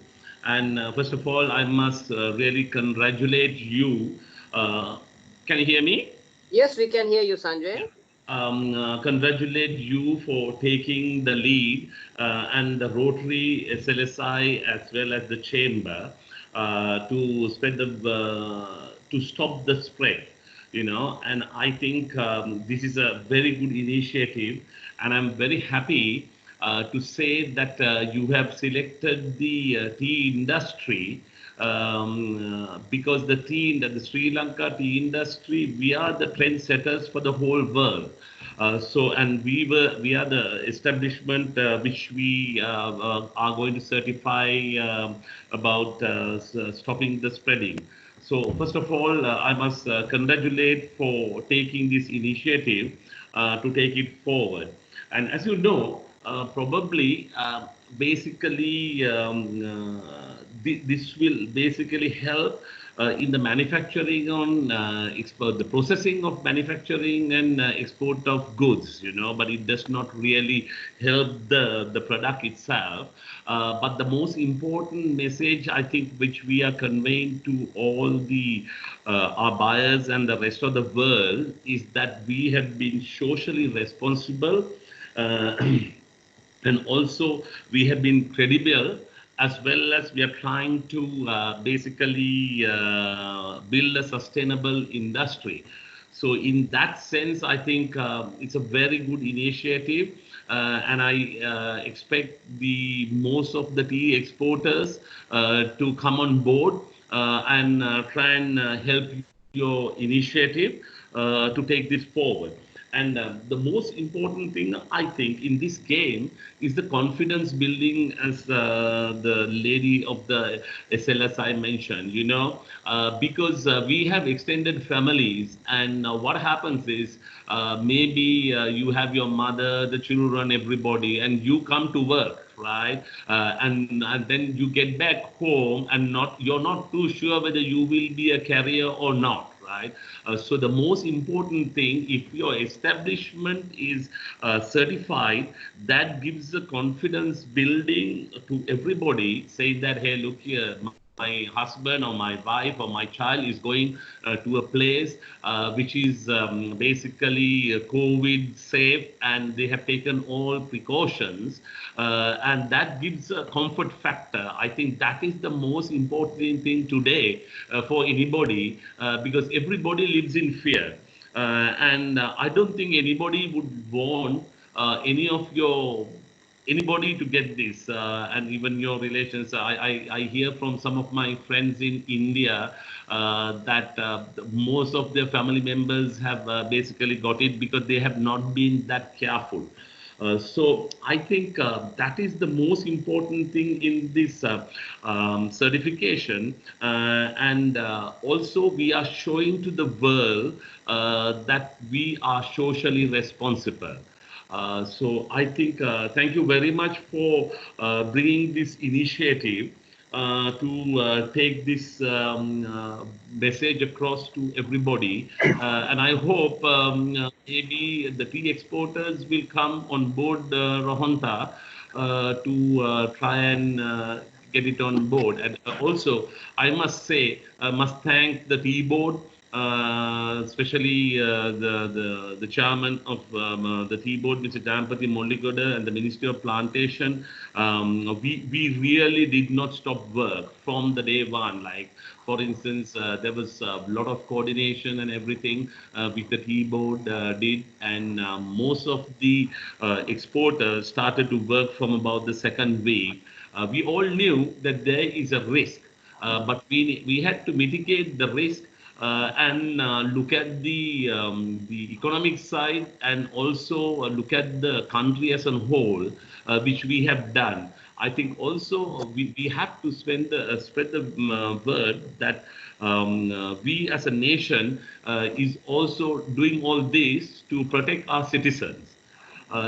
And first of all, I must really congratulate you. Can you hear me? Yes, we can hear you, Sanjay. Congratulate you for taking the lead and the Rotary, SLSI, as well as the Chamber to spread to stop the spread, and I think this is a very good initiative, and I'm very happy to say that you have selected the tea industry because the Sri Lanka tea industry, we are the trendsetters for the whole world. And we are the establishment which we are going to certify about stopping the spreading. So first of all, I must congratulate for taking this initiative to take it forward. And as you know, probably basically this will basically help in the manufacturing on the processing of manufacturing and export of goods, but it does not really help the product itself. But the most important message, I think, which we are conveying to all the our buyers and the rest of the world is that we have been socially responsible and also we have been credible, as well as we are trying to basically build a sustainable industry. So in that sense, I think it's a very good initiative, and I expect most of the tea exporters to come on board and try and help your initiative to take this forward. And the most important thing, I think, in this game is the confidence building, as the lady of the SLSI mentioned, because we have extended families. And what happens is maybe you have your mother, the children, everybody, and you come to work, right? And then you get back home and you're not too sure whether you will be a carrier or not. Right. So the most important thing, if your establishment is certified, that gives the confidence building to everybody. Say that, hey, look here, my husband or my wife or my child is going to a place which is basically COVID safe, and they have taken all precautions, and that gives a comfort factor. I think that is the most important thing today for anybody, because everybody lives in fear, and I don't think anybody would want anybody to get this, and even your relations. I hear from some of my friends in India that most of their family members have basically got it because they have not been that careful. So I think that is the most important thing in this certification, and also we are showing to the world that we are socially responsible. So I think thank you very much for bringing this initiative to take this message across to everybody. And I hope maybe the tea exporters will come on board Rohantha to try and get it on board. And also, I must say, I must thank the tea board, especially the chairman of the tea board, Mr. Dampati Molligoda, and the Ministry of Plantation. We really did not stop work from the day one. Like, for instance, there was a lot of coordination and everything which the tea board did, and most of the exporters started to work from about the second week. We all knew that there is a risk, but we had to mitigate the risk and look at the economic side, and also look at the country as a whole, which we have done. I think also we have to spread the word that we as a nation is also doing all this to protect our citizens.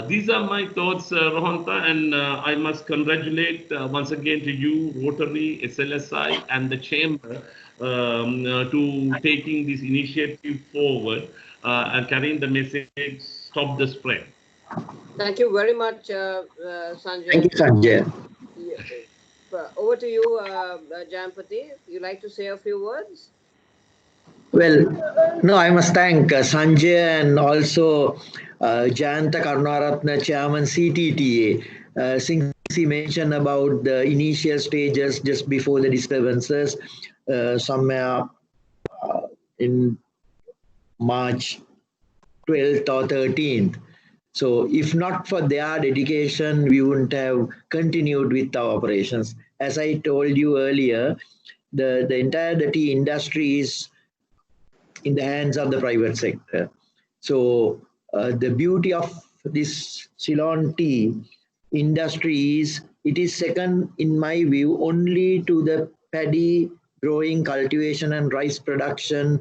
These are my thoughts, Rohanta, and I must congratulate once again to you, Rotary, SLSI, and the Chamber to taking this initiative forward and carrying the message, stop the spread. Thank you very much, Sanjay. Thank you, Sanjay. Over to you, Jampati. You like to say a few words? Well, no, I must thank Sanjay and also Jayanta Karunaratne, Chairman CTTA, since he mentioned about the initial stages just before the disturbances, somewhere in March 12th or 13th. So if not for their dedication, we wouldn't have continued with our operations. As I told you earlier, the entire tea industry is in the hands of the private sector. So the beauty of this Ceylon tea industry is it is second, in my view, only to the paddy growing, cultivation and rice production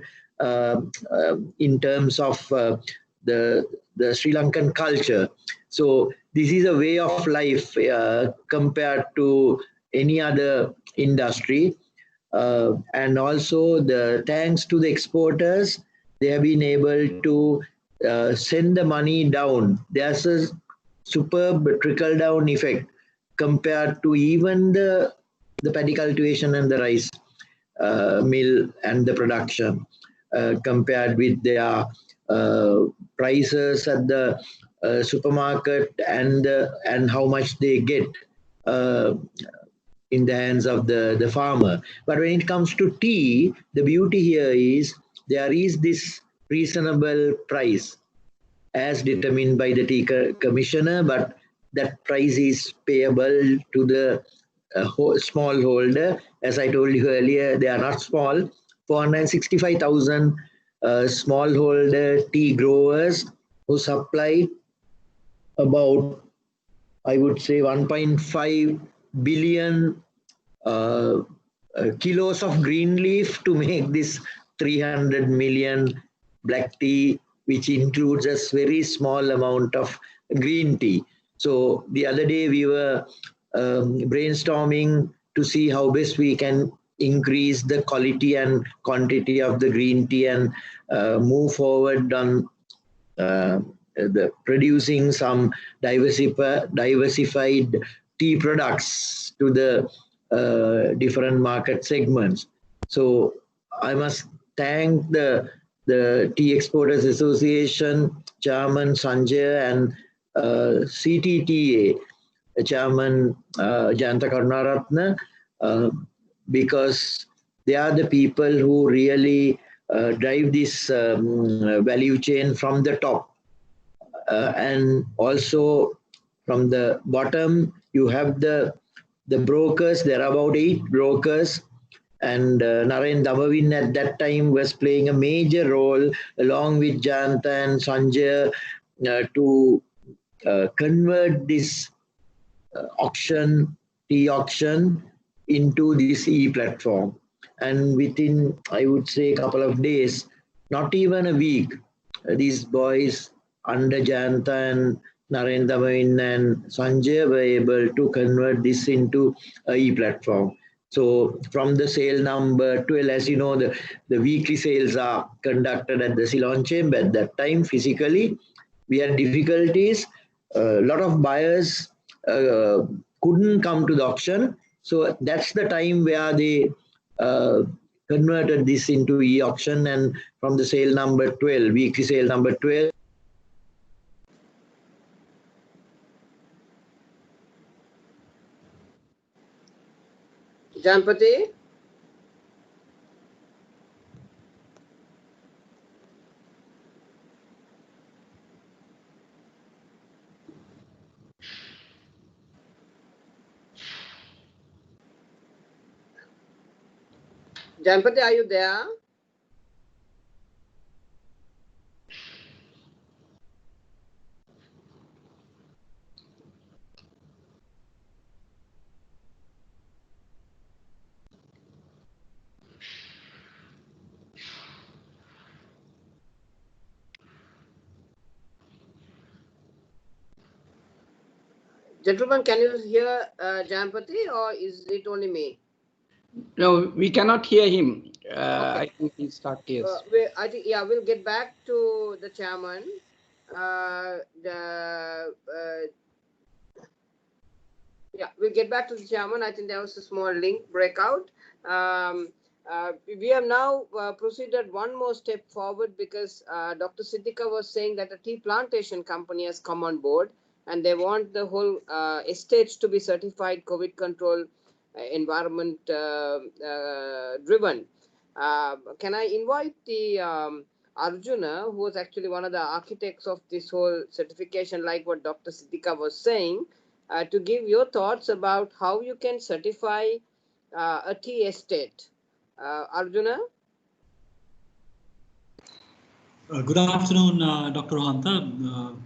in terms of the Sri Lankan culture. So this is a way of life compared to any other industry. And also the thanks to the exporters, they have been able to send the money down. There's a superb trickle down effect compared to even the paddy cultivation and the rice mill and the production compared with their prices at the supermarket and how much they get in the hands of the farmer. But when it comes to tea, the beauty here is there is this reasonable price as determined by the tea commissioner, but that price is payable to the small holder. As I told you earlier, they are not small. 465,000 smallholder tea growers who supply about, I would say, 1.5 billion kilos of green leaf to make this 300 million black tea, which includes a very small amount of green tea. So the other day we were brainstorming to see how best we can increase the quality and quantity of the green tea and move forward on the producing some diversified tea products to the different market segments. So I must thank the Tea Exporters Association Chairman Sanjay and CTTA Chairman Jayanta Karunaratne, because they are the people who really drive this value chain from the top. And also from the bottom, you have the brokers. There are about 8 brokers. And Naren Damavin at that time was playing a major role along with Jayanta and Sanjay to convert this tea auction into this e-platform. And within, I would say, a couple of days, not even a week, these boys under Jayanta and Naren Damavin and Sanjay were able to convert this into a e-platform. So from the sale number 12, as you know, the weekly sales are conducted at the Ceylon Chamber. At that time, physically, we had difficulties. A lot of buyers couldn't come to the auction. So that's the time where they converted this into e-auction, and from the sale number 12, weekly sale number 12, Jampati? Jampati, are you there? Gentlemen, can you hear Jampati, or is it only me? No, we cannot hear him. Okay. I think he's stuck, yes. I think, yeah, we'll get back to the chairman. Yeah, we'll get back to the chairman. I think there was a small link breakout. We have now proceeded one more step forward because Dr. Siddika was saying that a tea plantation company has come on board and they want the whole estates to be certified COVID control environment driven. Can I invite the Arjuna, who was actually one of the architects of this whole certification, like what Dr. Siddika was saying, to give your thoughts about how you can certify a tea estate. Arjuna? Good afternoon, Dr. Rohantha.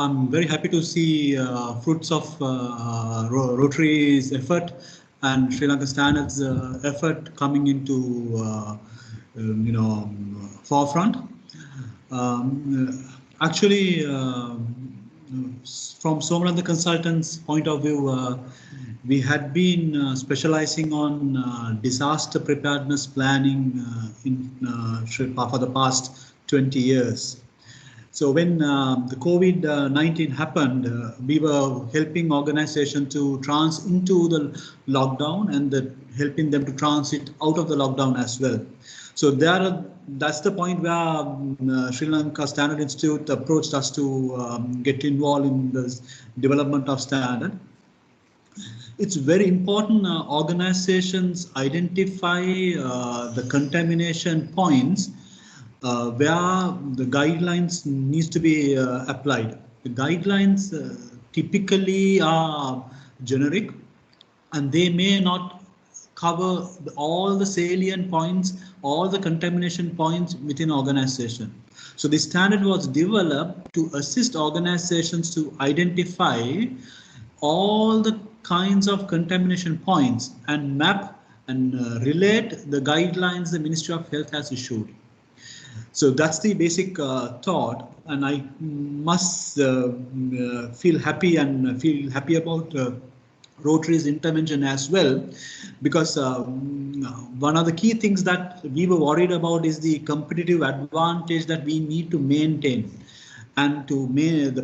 I'm very happy to see fruits of Rotary's effort and Sri Lanka Standards effort coming into forefront. Actually, from Somalanda Consultants' point of view, we had been specializing on disaster preparedness planning for the past 20 years. So when the COVID-19 happened, we were helping organizations to into the lockdown and helping them to transit out of the lockdown as well. So that's the point where Sri Lanka Standard Institute approached us to get involved in the development of standard. It's very important organizations identify the contamination points where the guidelines needs to be applied. The guidelines typically are generic and they may not cover all the salient points, all the contamination points within organization. So the standard was developed to assist organizations to identify all the kinds of contamination points and map and relate the guidelines the Ministry of Health has issued. So that's the basic thought, and I must feel happy about Rotary's intervention as well, because one of the key things that we were worried about is the competitive advantage that we need to maintain and to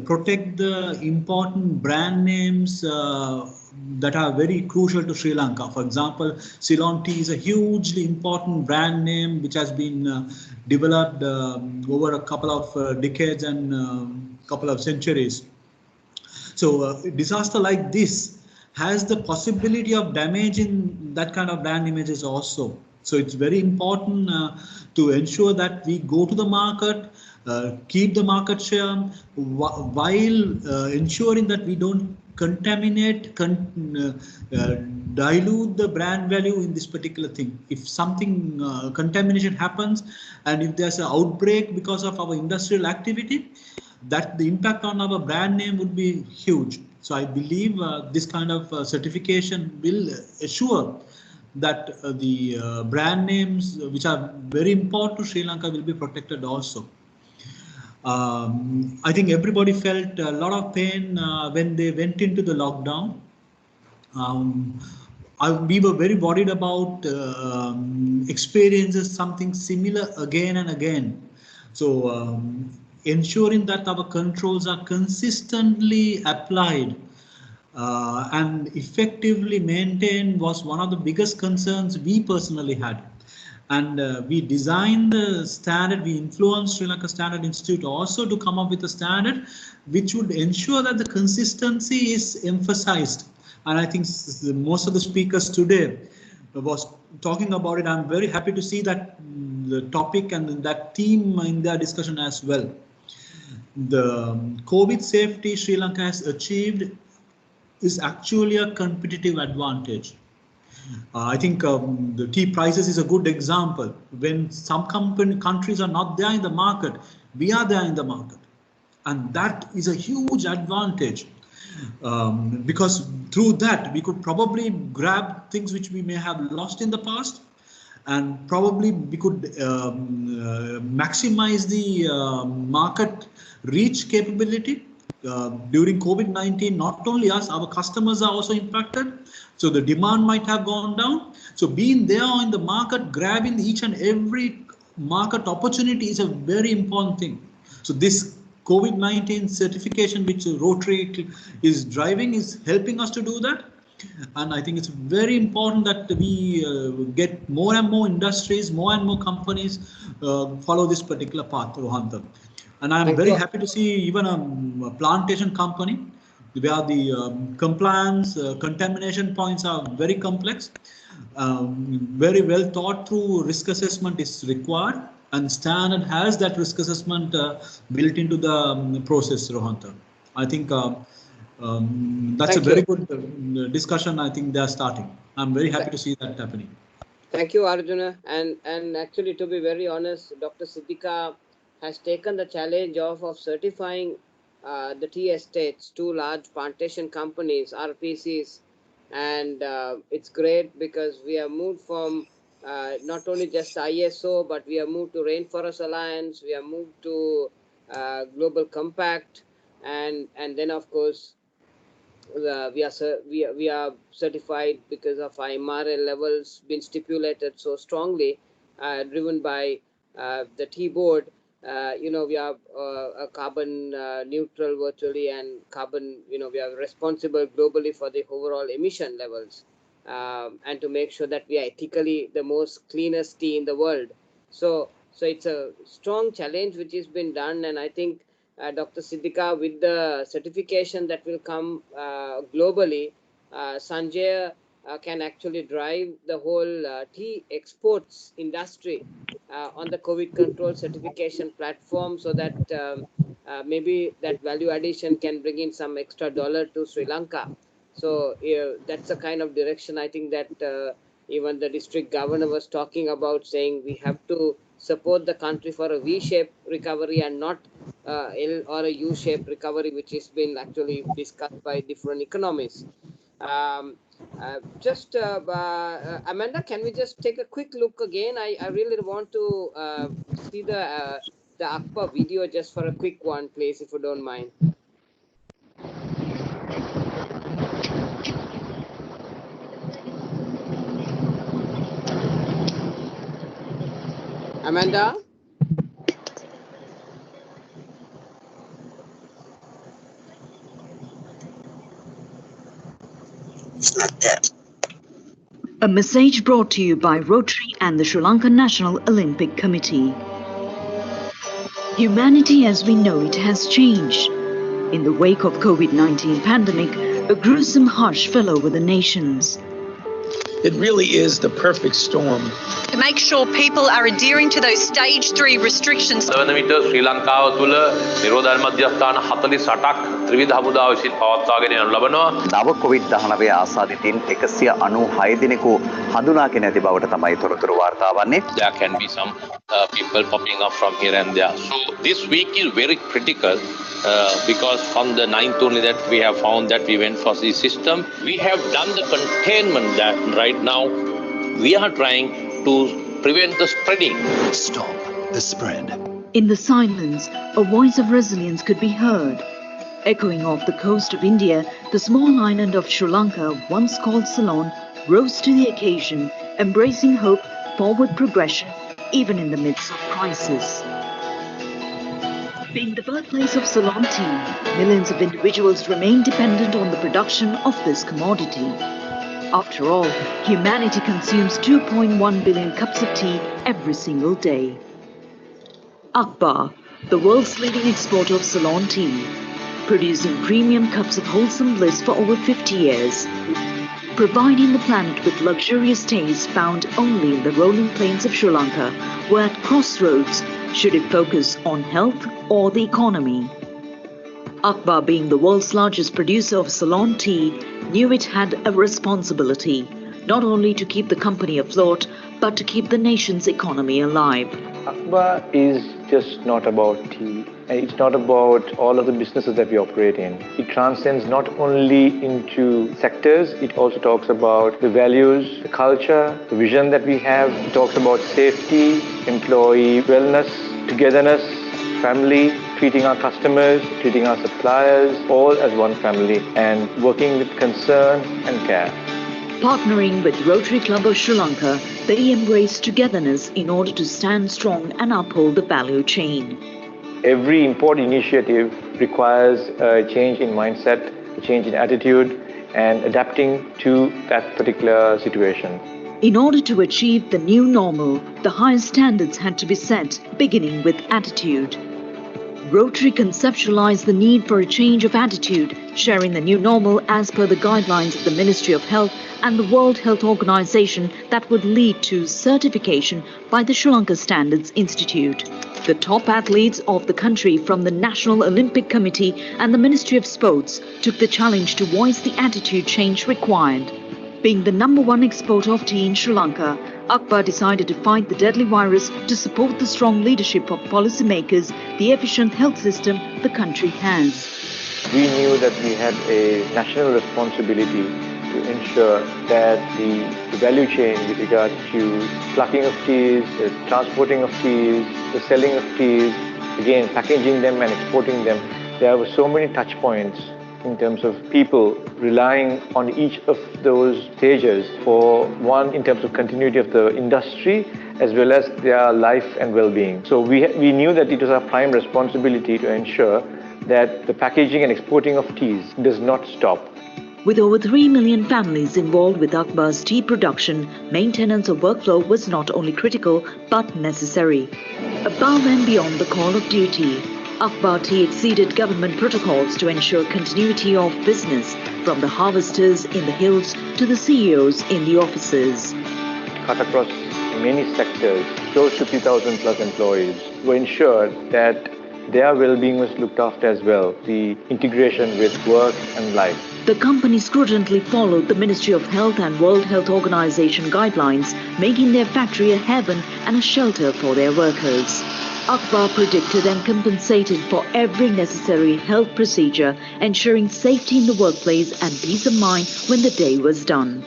protect the important brand names that are very crucial to Sri Lanka. For example, Ceylon tea is a hugely important brand name which has been developed over a couple of decades and couple of centuries. So a disaster like this has the possibility of damaging that kind of brand images also. So it's very important to ensure that we go to the market, keep the market share while ensuring that we don't contaminate, dilute the brand value in this particular thing. If something contamination happens and if there's an outbreak because of our industrial activity, that the impact on our brand name would be huge. So I believe this kind of certification will assure that the brand names which are very important to Sri Lanka will be protected also. I think everybody felt a lot of pain when they went into the lockdown. We were very worried about experiences something similar again and again. So ensuring that our controls are consistently applied and effectively maintained was one of the biggest concerns we personally had. And we designed the standard, we influenced Sri Lanka Standard Institute also to come up with a standard which would ensure that the consistency is emphasized. And I think most of the speakers today was talking about it. I'm very happy to see that the topic and that theme in their discussion as well. The COVID safety Sri Lanka has achieved is actually a competitive advantage. I think the tea prices is a good example. When some countries are not there in the market, we are there in the market. And that is a huge advantage because through that we could probably grab things which we may have lost in the past, and probably we could maximize the market reach capability during COVID-19, not only us, our customers are also impacted. So the demand might have gone down. So being there in the market, grabbing each and every market opportunity is a very important thing. So this COVID-19 certification which Rotary is driving is helping us to do that. And I think it's very important that we get more and more industries, more and more companies follow this particular path, Rohantha. And I'm very happy to see even a plantation company where the compliance, contamination points are very complex. Very well thought through risk assessment is required, and Standard has that risk assessment built into the process, Rohantha. I think that's a very good discussion. I think they are starting. I'm very happy to see that happening. Thank you, Arjuna. And actually, to be very honest, Dr. Siddika has taken the challenge of certifying the tea estates, 2 large plantation companies, RPCs, and it's great because we have moved from not only just ISO, but we have moved to Rainforest Alliance, we have moved to Global Compact, and then of course we are certified because of our MRL levels been stipulated so strongly, driven by the tea board. We are a carbon neutral virtually, and carbon, we are responsible globally for the overall emission levels, and to make sure that we are ethically the most cleanest tea in the world. So it's a strong challenge which has been done, and I think Dr. Siddika, with the certification that will come globally, Sanjay can actually drive the whole tea exports industry on the COVID control certification platform, so that maybe that value addition can bring in some extra dollar to Sri Lanka. So that's the kind of direction I think that even the district governor was talking about, saying we have to support the country for a V-shaped recovery and not L or a U-shaped recovery, which has been actually discussed by different economists. Amanda, can we just take a quick look again? I really want to see the Akbar video just for a quick one, please, if you don't mind. Amanda? A message brought to you by Rotary and the Sri Lankan National Olympic Committee. Humanity as we know it has changed. In the wake of COVID-19 pandemic, a gruesome hush fell over the nations. It really is the perfect storm. To make sure people are adhering to those stage 3 restrictions. Sri Lanka තුළ නිරෝධ මධ්‍යස්ථාන 48ක් ත්‍රිවිධ හමුදාව විසින් පවත්වාගෙන යනු ලබනවා. නව COVID-19 ආසාදිතින් 196 දිනකු හඳුනාගෙන ඇති බවට තමයි තොරතුරු වාර්තා වන්නේ. There can be some people popping up from here and there. So this week is very critical because from the 9th only that we have found that we went for the system. We have done the containment that right now we are trying to prevent the spreading. Stop the spread. In the silence, a voice of resilience could be heard. Echoing off the coast of India, the small island of Sri Lanka, once called Ceylon, rose to the occasion, embracing hope, forward progression, even in the midst of crisis. Being the birthplace of Ceylon tea, millions of individuals remain dependent on the production of this commodity. After all, humanity consumes 2.1 billion cups of tea every single day. Akbar, the world's leading exporter of Ceylon tea, producing premium cups of wholesome bliss for over 50 years, providing the planet with luxurious taste found only in the rolling plains of Sri Lanka, where at crossroads, should it focus on health or the economy? Akbar, being the world's largest producer of Ceylon tea, knew it had a responsibility, not only to keep the company afloat, but to keep the nation's economy alive. Akbar is just not about tea. It's not about all of the businesses that we operate in. It transcends not only into sectors, it also talks about the values, the culture, the vision that we have. It talks about safety, employee wellness, togetherness, family, treating our customers, treating our suppliers, all as one family and working with concern and care. Partnering with Rotary Club of Sri Lanka, they embrace togetherness in order to stand strong and uphold the value chain. Every important initiative requires a change in mindset, a change in attitude, and adapting to that particular situation. In order to achieve the new normal, the highest standards had to be set, beginning with attitude. Rotary conceptualized the need for a change of attitude, sharing the new normal as per the guidelines of the Ministry of Health and the World Health Organization that would lead to certification by the Sri Lanka Standards Institute. The top athletes of the country from the National Olympic Committee and the Ministry of Sports took the challenge to voice the attitude change required. Being the #1 exporter of tea in Sri Lanka, Akbar decided to fight the deadly virus to support the strong leadership of policymakers, the efficient health system the country has. We knew that we had a national responsibility to ensure that the value chain with regard to plucking of teas, the transporting of teas, the selling of teas, again packaging them and exporting them, there were so many touch points in terms of people relying on each of those stages for one in terms of continuity of the industry as well as their life and well-being. So we knew that it was our prime responsibility to ensure that the packaging and exporting of teas does not stop. With over 3 million families involved with Akbar's tea production, maintenance of workflow was not only critical but necessary. Above and beyond the call of duty, Akbar Tea exceeded government protocols to ensure continuity of business, from the harvesters in the hills to the CEOs in the offices. Cut across many sectors, close to 3,000 plus employees, were ensured that their well-being was looked after as well, the integration with work and life. The company scrutinously followed the Ministry of Health and World Health Organization guidelines, making their factory a heaven and a shelter for their workers. Akbar predicted and compensated for every necessary health procedure, ensuring safety in the workplace and peace of mind when the day was done.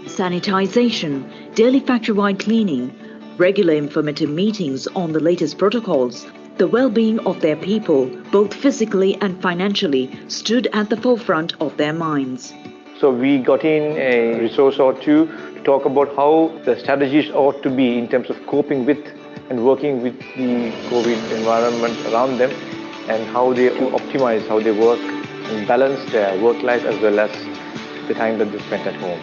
Sanitization, daily factory-wide cleaning, regular informative meetings on the latest protocols, the well-being of their people, both physically and financially, stood at the forefront of their minds. So we got in a resource or two to talk about how the strategies ought to be in terms of coping with and working with the COVID environment around them, and how they optimize how they work and balance their work life as well as the time that they spent at home.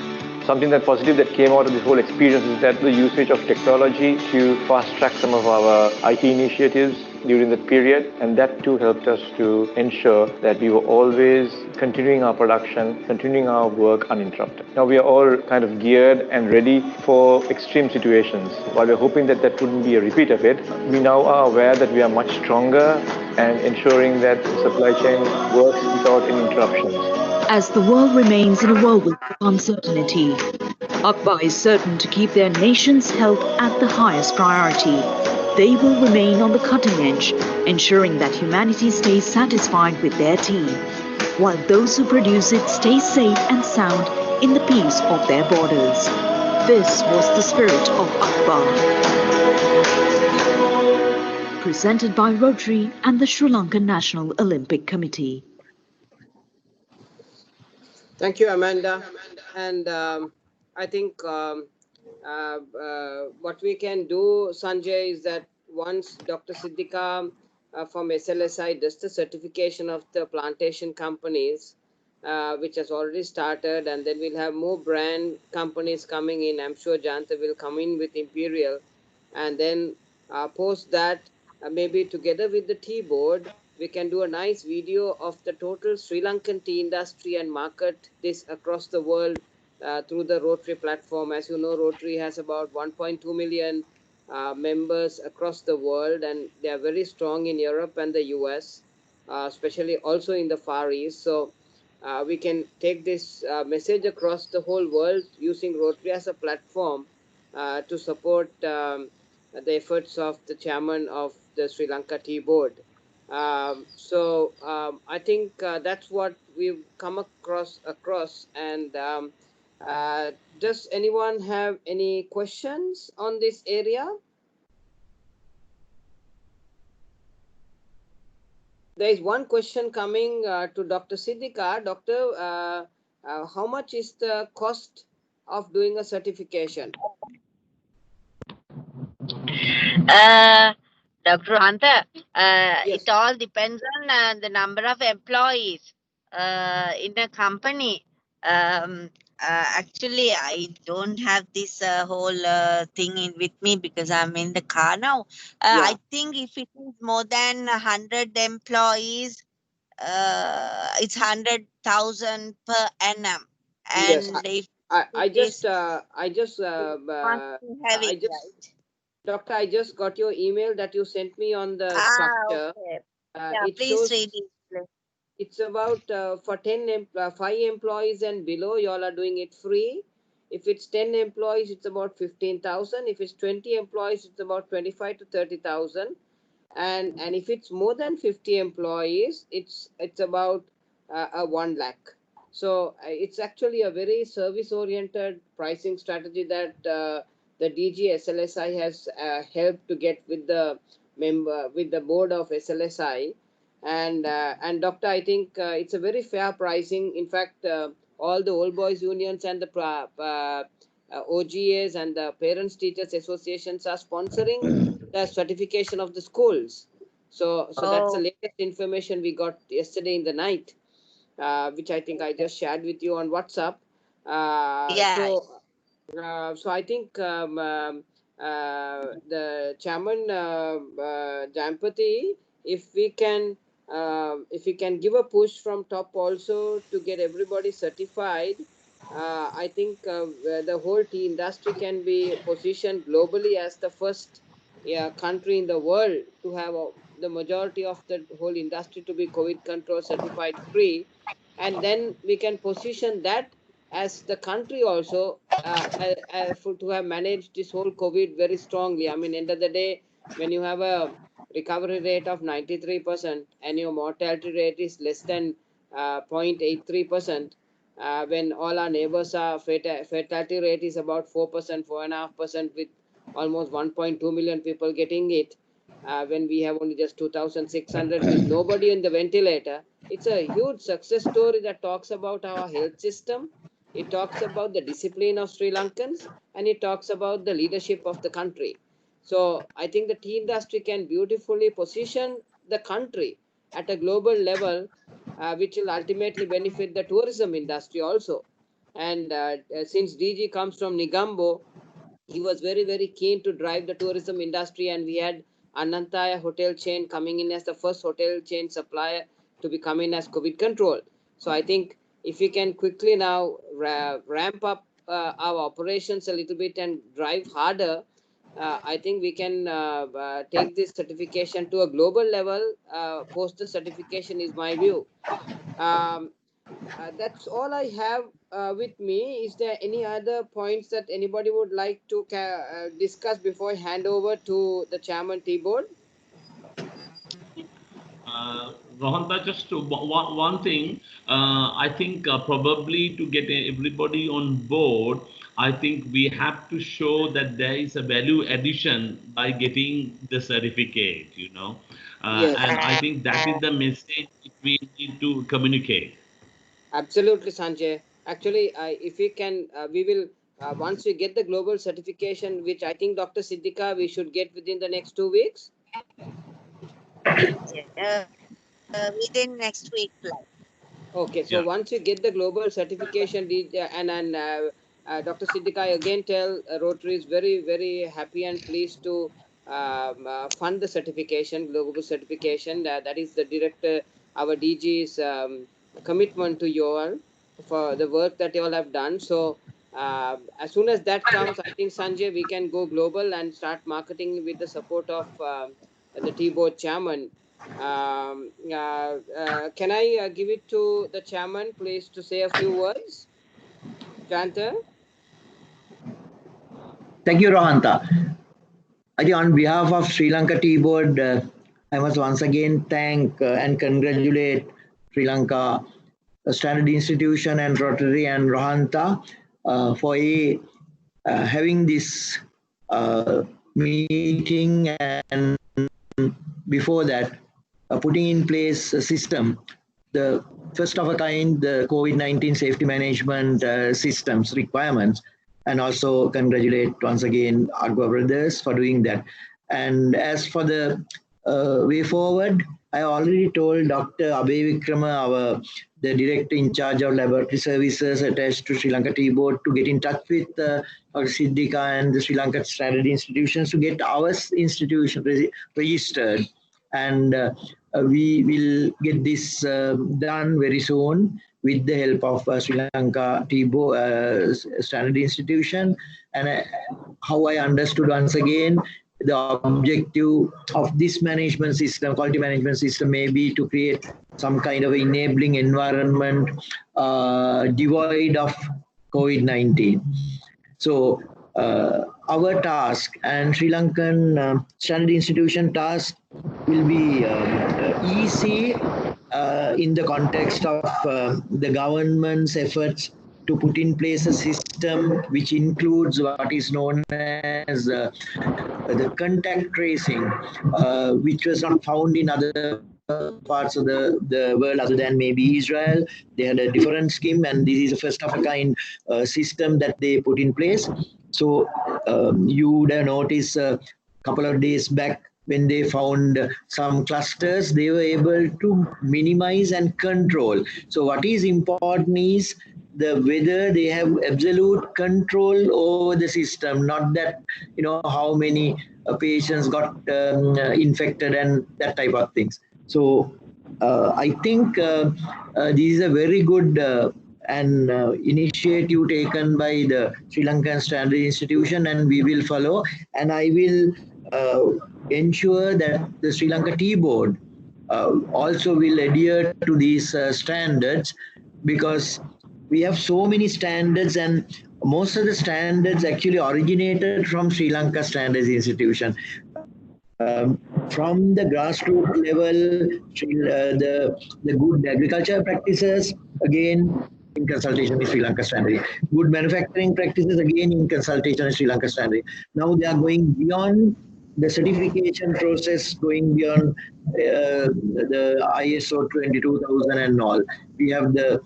Something that positive that came out of this whole experience is that the usage of technology to fast track some of our IT initiatives during that period, and that too helped us to ensure that we were always continuing our production, continuing our work uninterrupted. Now we are all kind of geared and ready for extreme situations. While we're hoping that that wouldn't be a repeat of it, we now are aware that we are much stronger and ensuring that the supply chain works without any interruptions. As the world remains in a whirlwind of uncertainty, Akbar is certain to keep their nation's health at the highest priority. They will remain on the cutting edge, ensuring that humanity stays satisfied with their tea, while those who produce it stay safe and sound in the peace of their borders. This was the spirit of Akbar. Presented by Rotary and the Sri Lanka National Olympic Committee. Thank you, Amanda. And I think what we can do, Sanjay, is that once Dr. Siddhika from SLSI does the certification of the plantation companies, which has already started, and then we'll have more brand companies coming in. I'm sure Janta will come in with Imperial, and then post that maybe together with the tea board, we can do a nice video of the total Sri Lankan tea industry and market this across the world through the Rotary platform. As you know, Rotary has about 1.2 million members across the world, and they are very strong in Europe and the US, especially also in the Far East. So we can take this message across the whole world using Rotary as a platform to support the efforts of the chairman of the Sri Lanka Tea Board. I think that's what we've come across. And does anyone have any questions on this area? there is one question coming to Dr. Siddika. Doctor, how much is the cost of doing a certification? Dr. Hanta, Yes. it all depends on the number of employees in a company. Actually, I don't have this whole thing with me because I'm in the car now. I think if it is more than 100 employees, it's 100,000 per annum. Yes, And if I it is Doctor, I just got your email that you sent me on the structure. Okay. It please shows read it. Please. it's about for 5 employees and below, you all are doing it free. If it's 10 employees, it's about 15,000. If it's 20 employees, it's about 25 to 30,000. And if it's more than 50 employees, it's about 1 lakh. So it's actually a very service-oriented pricing strategy that the DG SLSI has helped to get with the board of SLSI. And Doctor, I think it's a very fair pricing. In fact, all the old boys unions and the OGAs and the parents teachers associations are sponsoring the certification of the schools. So that's the latest information we got yesterday in the night, which I think I just shared with you on WhatsApp. So I think the chairman Jampati, if we can give a push from top also to get everybody certified, I think the whole tea industry can be positioned globally as the first country in the world to have the majority of the whole industry to be COVID control certified free, and then we can position that as the country also to have managed this whole COVID very strongly. I mean, end of the day, when you have a recovery rate of 93% and your mortality rate is less than 0.83%, when all our neighbors are fatality rate is about 4%, 4.5%, with almost 1.2 million people getting it, when we have only just 2,600 with nobody on the ventilator. It's a huge success story that talks about our health system. It talks about the discipline of Sri Lankans, and it talks about the leadership of the country. So I think the tea industry can beautifully position the country at a global level, which will ultimately benefit the tourism industry also. And since DG comes from Nigambo, he was very, very keen to drive the tourism industry, and we had Anantaya hotel chain coming in as the first hotel chain supplier to be coming as COVID control. So I think if we can quickly now ramp up our operations a little bit and drive harder, I think we can take this certification to a global level. Post the certification is my view. That's all I have with me. Is there any other points that anybody would like to discuss before I hand over to the chairman T-board? Rohanta, just one thing. I think probably to get everybody on board, I think we have to show that there is a value addition by getting the certificate, Yes. And I think that is the message we need to communicate. Absolutely, Sanjay. Actually, if we can, we will, once we get the global certification, which I think Dr. Siddika, we should get within the next 2 weeks. Within next week. Okay, so once you get the global certification, and Dr. Siddika, again tell Rotary is very, very happy and pleased to fund the certification, global certification. That is the director, our DG's commitment to you all for the work that you all have done. So as soon as that comes, I think, Sanjay, we can go global and start marketing with the support of the T-board chairman. Can I give it to the chairman, please, to say a few words? Janta? Thank you, Rohanta. I think on behalf of Sri Lanka Tea Board, I must once again thank and congratulate Sri Lanka Standard Institution and Rotary and Rohanta for having this meeting, and before that, putting in place a system, the first of a kind, the COVID-19 safety management systems requirements, and also congratulate once again Agba Brothers for doing that. And as for the way forward, I already told Dr. Abhay Vikrama, the director in charge of laboratory services attached to Sri Lanka Tea Board, to get in touch with Dr. Siddhika and the Sri Lanka Standard Institutions to get our institution registered. And we will get this done very soon with the help of Sri Lanka Tea Board Standard Institution. And how I understood once again, the objective of this management system, quality management system, may be to create some kind of enabling environment devoid of COVID-19. So our task and Sri Lankan Standard Institution task will be easy in the context of the government's efforts to put in place a system which includes what is known as the contact tracing, which was not found in other parts of the world other than maybe Israel. They had a different scheme, and this is a first of a kind system that they put in place. So you would have noticed a couple of days back when they found some clusters, they were able to minimize and control. So what is important is whether they have absolute control over the system, not that, how many patients got infected and that type of things. So I think this is a very good and initiative taken by the Sri Lankan Standard Institution, and we will follow. And I will ensure that the Sri Lanka Tea Board also will adhere to these standards, because we have so many standards, and most of the standards actually originated from Sri Lanka Standards Institution. From the grassroots level, the good agricultural practices, again, in consultation with Sri Lanka Standard. Good manufacturing practices, again, in consultation with Sri Lanka Standard. Now they are going beyond the certification process, going beyond the ISO 22000 and all. We have the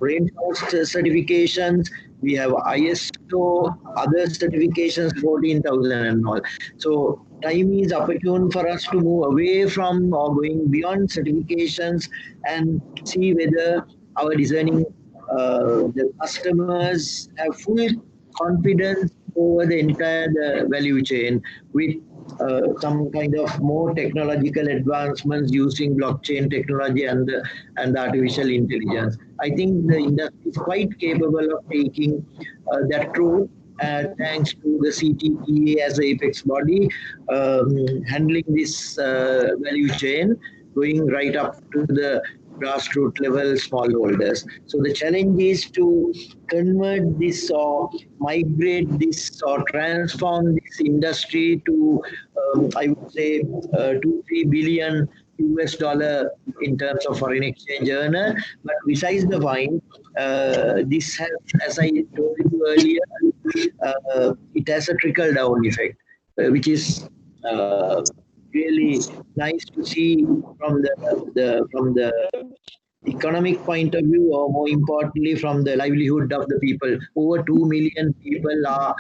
rainforest certifications, we have ISO, other certifications, 14,000 and all. So time is opportune for us to move away from or going beyond certifications and see whether our discerning the customers have full confidence over the entire value chain with some kind of more technological advancements using blockchain technology and artificial intelligence. I think the industry is quite capable of taking that route, thanks to the CTPA as the apex body handling this value chain, going right up to the grassroots level smallholders. So the challenge is to convert this or migrate this or transform this industry to, I would say, 2-3 billion US dollar in terms of foreign exchange earner. But besides the point, this has, as I told you earlier, it has a trickle down effect, which is really nice to see from the economic point of view, or more importantly from the livelihood of the people. Over 2 million people are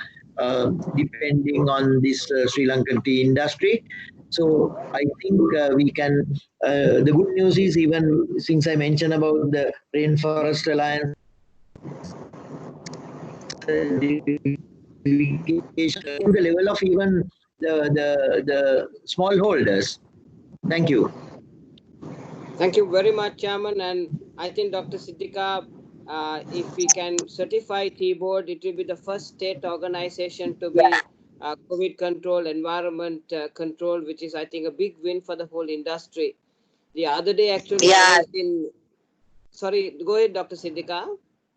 depending on this Sri Lankan tea industry. So I think we can, the good news is, even since I mentioned about the Rainforest Alliance, the level of even the smallholders. Thank you. Thank you very much, Chairman. And I think Dr. Siddhika, if we can certify Tea Board, it will be the first state organization to be COVID control, environment control, which is, I think, a big win for the whole industry. The other day, actually, I was in... Sorry, go ahead, Dr. Siddhika.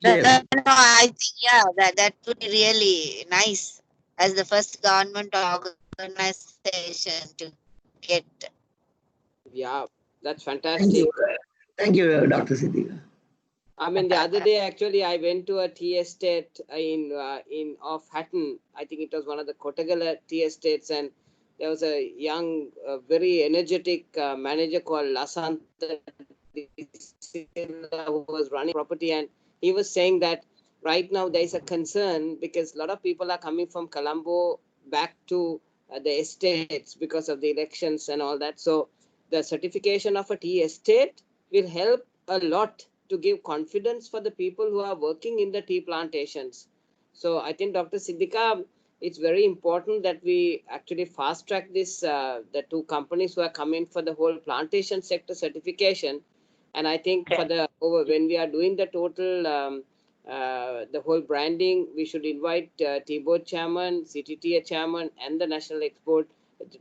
No, I think, that would be really nice as the first government organization to get. Yeah, that's fantastic. Thank you, Dr. Siddhika. I mean, the other day, actually, I went to a tea estate in off Hatton. I think it was one of the Kottagala tea estates, and there was a young, very energetic manager called Lasantha who was running property, and he was saying that right now there is a concern because a lot of people are coming from Colombo back to the estates because of the elections and all that. So the certification of a tea estate will help a lot to give confidence for the people who are working in the tea plantations. So I think, Dr. Siddika, it's very important that we actually fast track this, the two companies who are coming for the whole plantation sector certification. And I think for the when we are doing the total, the whole branding, we should invite Tea Board Chairman, CTTA Chairman, and the National Export,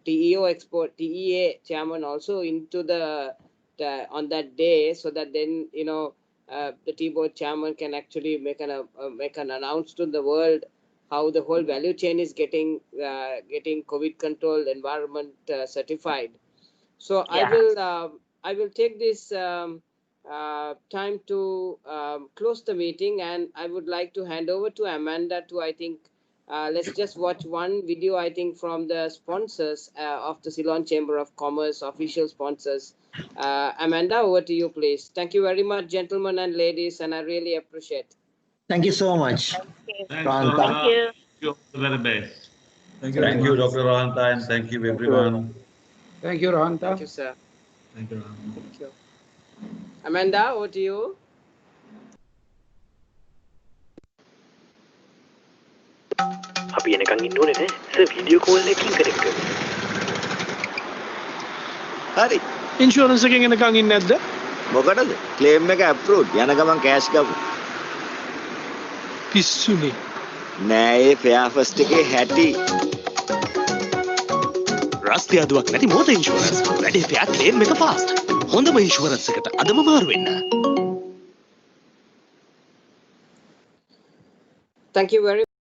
TEA Chairman also into the on that day, so that then, you know, the Tea Board Chairman can actually make an announce to the world how the whole value chain is getting COVID controlled environment certified. So yeah. I will take this time to close the meeting, and I would like to hand over to Amanda to, I think, let's just watch one video, I think, from the sponsors of the Ceylon Chamber of Commerce, official sponsors. Amanda, over to you, please. Thank you very much, gentlemen and ladies, and I really appreciate. Thank you so much. Thank you. You're the very best. Thank you, Dr. Rohanta, and thank you, everyone. Thank you, Rohanta. Thank you, sir. Thank you, Rohanta. Thank you. Amanda, over to you. අපි එනකන් ඉන්න ඕනේ නෑ sir video call එකකින් connect කරමු හරි insurance එකෙන් එනකන් ඉන්නේ නැද්ද මොකටද ක්ලේම් එක අප්‍රූව්ඩ් යන ගමන් කෑෂ් ගමු පිස්සුනේ නෑ ඒ ෆෙයා ෆස්ට් එකේ හැටි රස්තිය අදුවක් නැති මෝටර් ඉන්ෂුරන්ස් වැඩේ ෆෙයා ක්ලේම් එක ෆාස්ට් හොඳම ඉන්ෂුරන්ස් එකට අදම මාරු වෙන්න Thank you very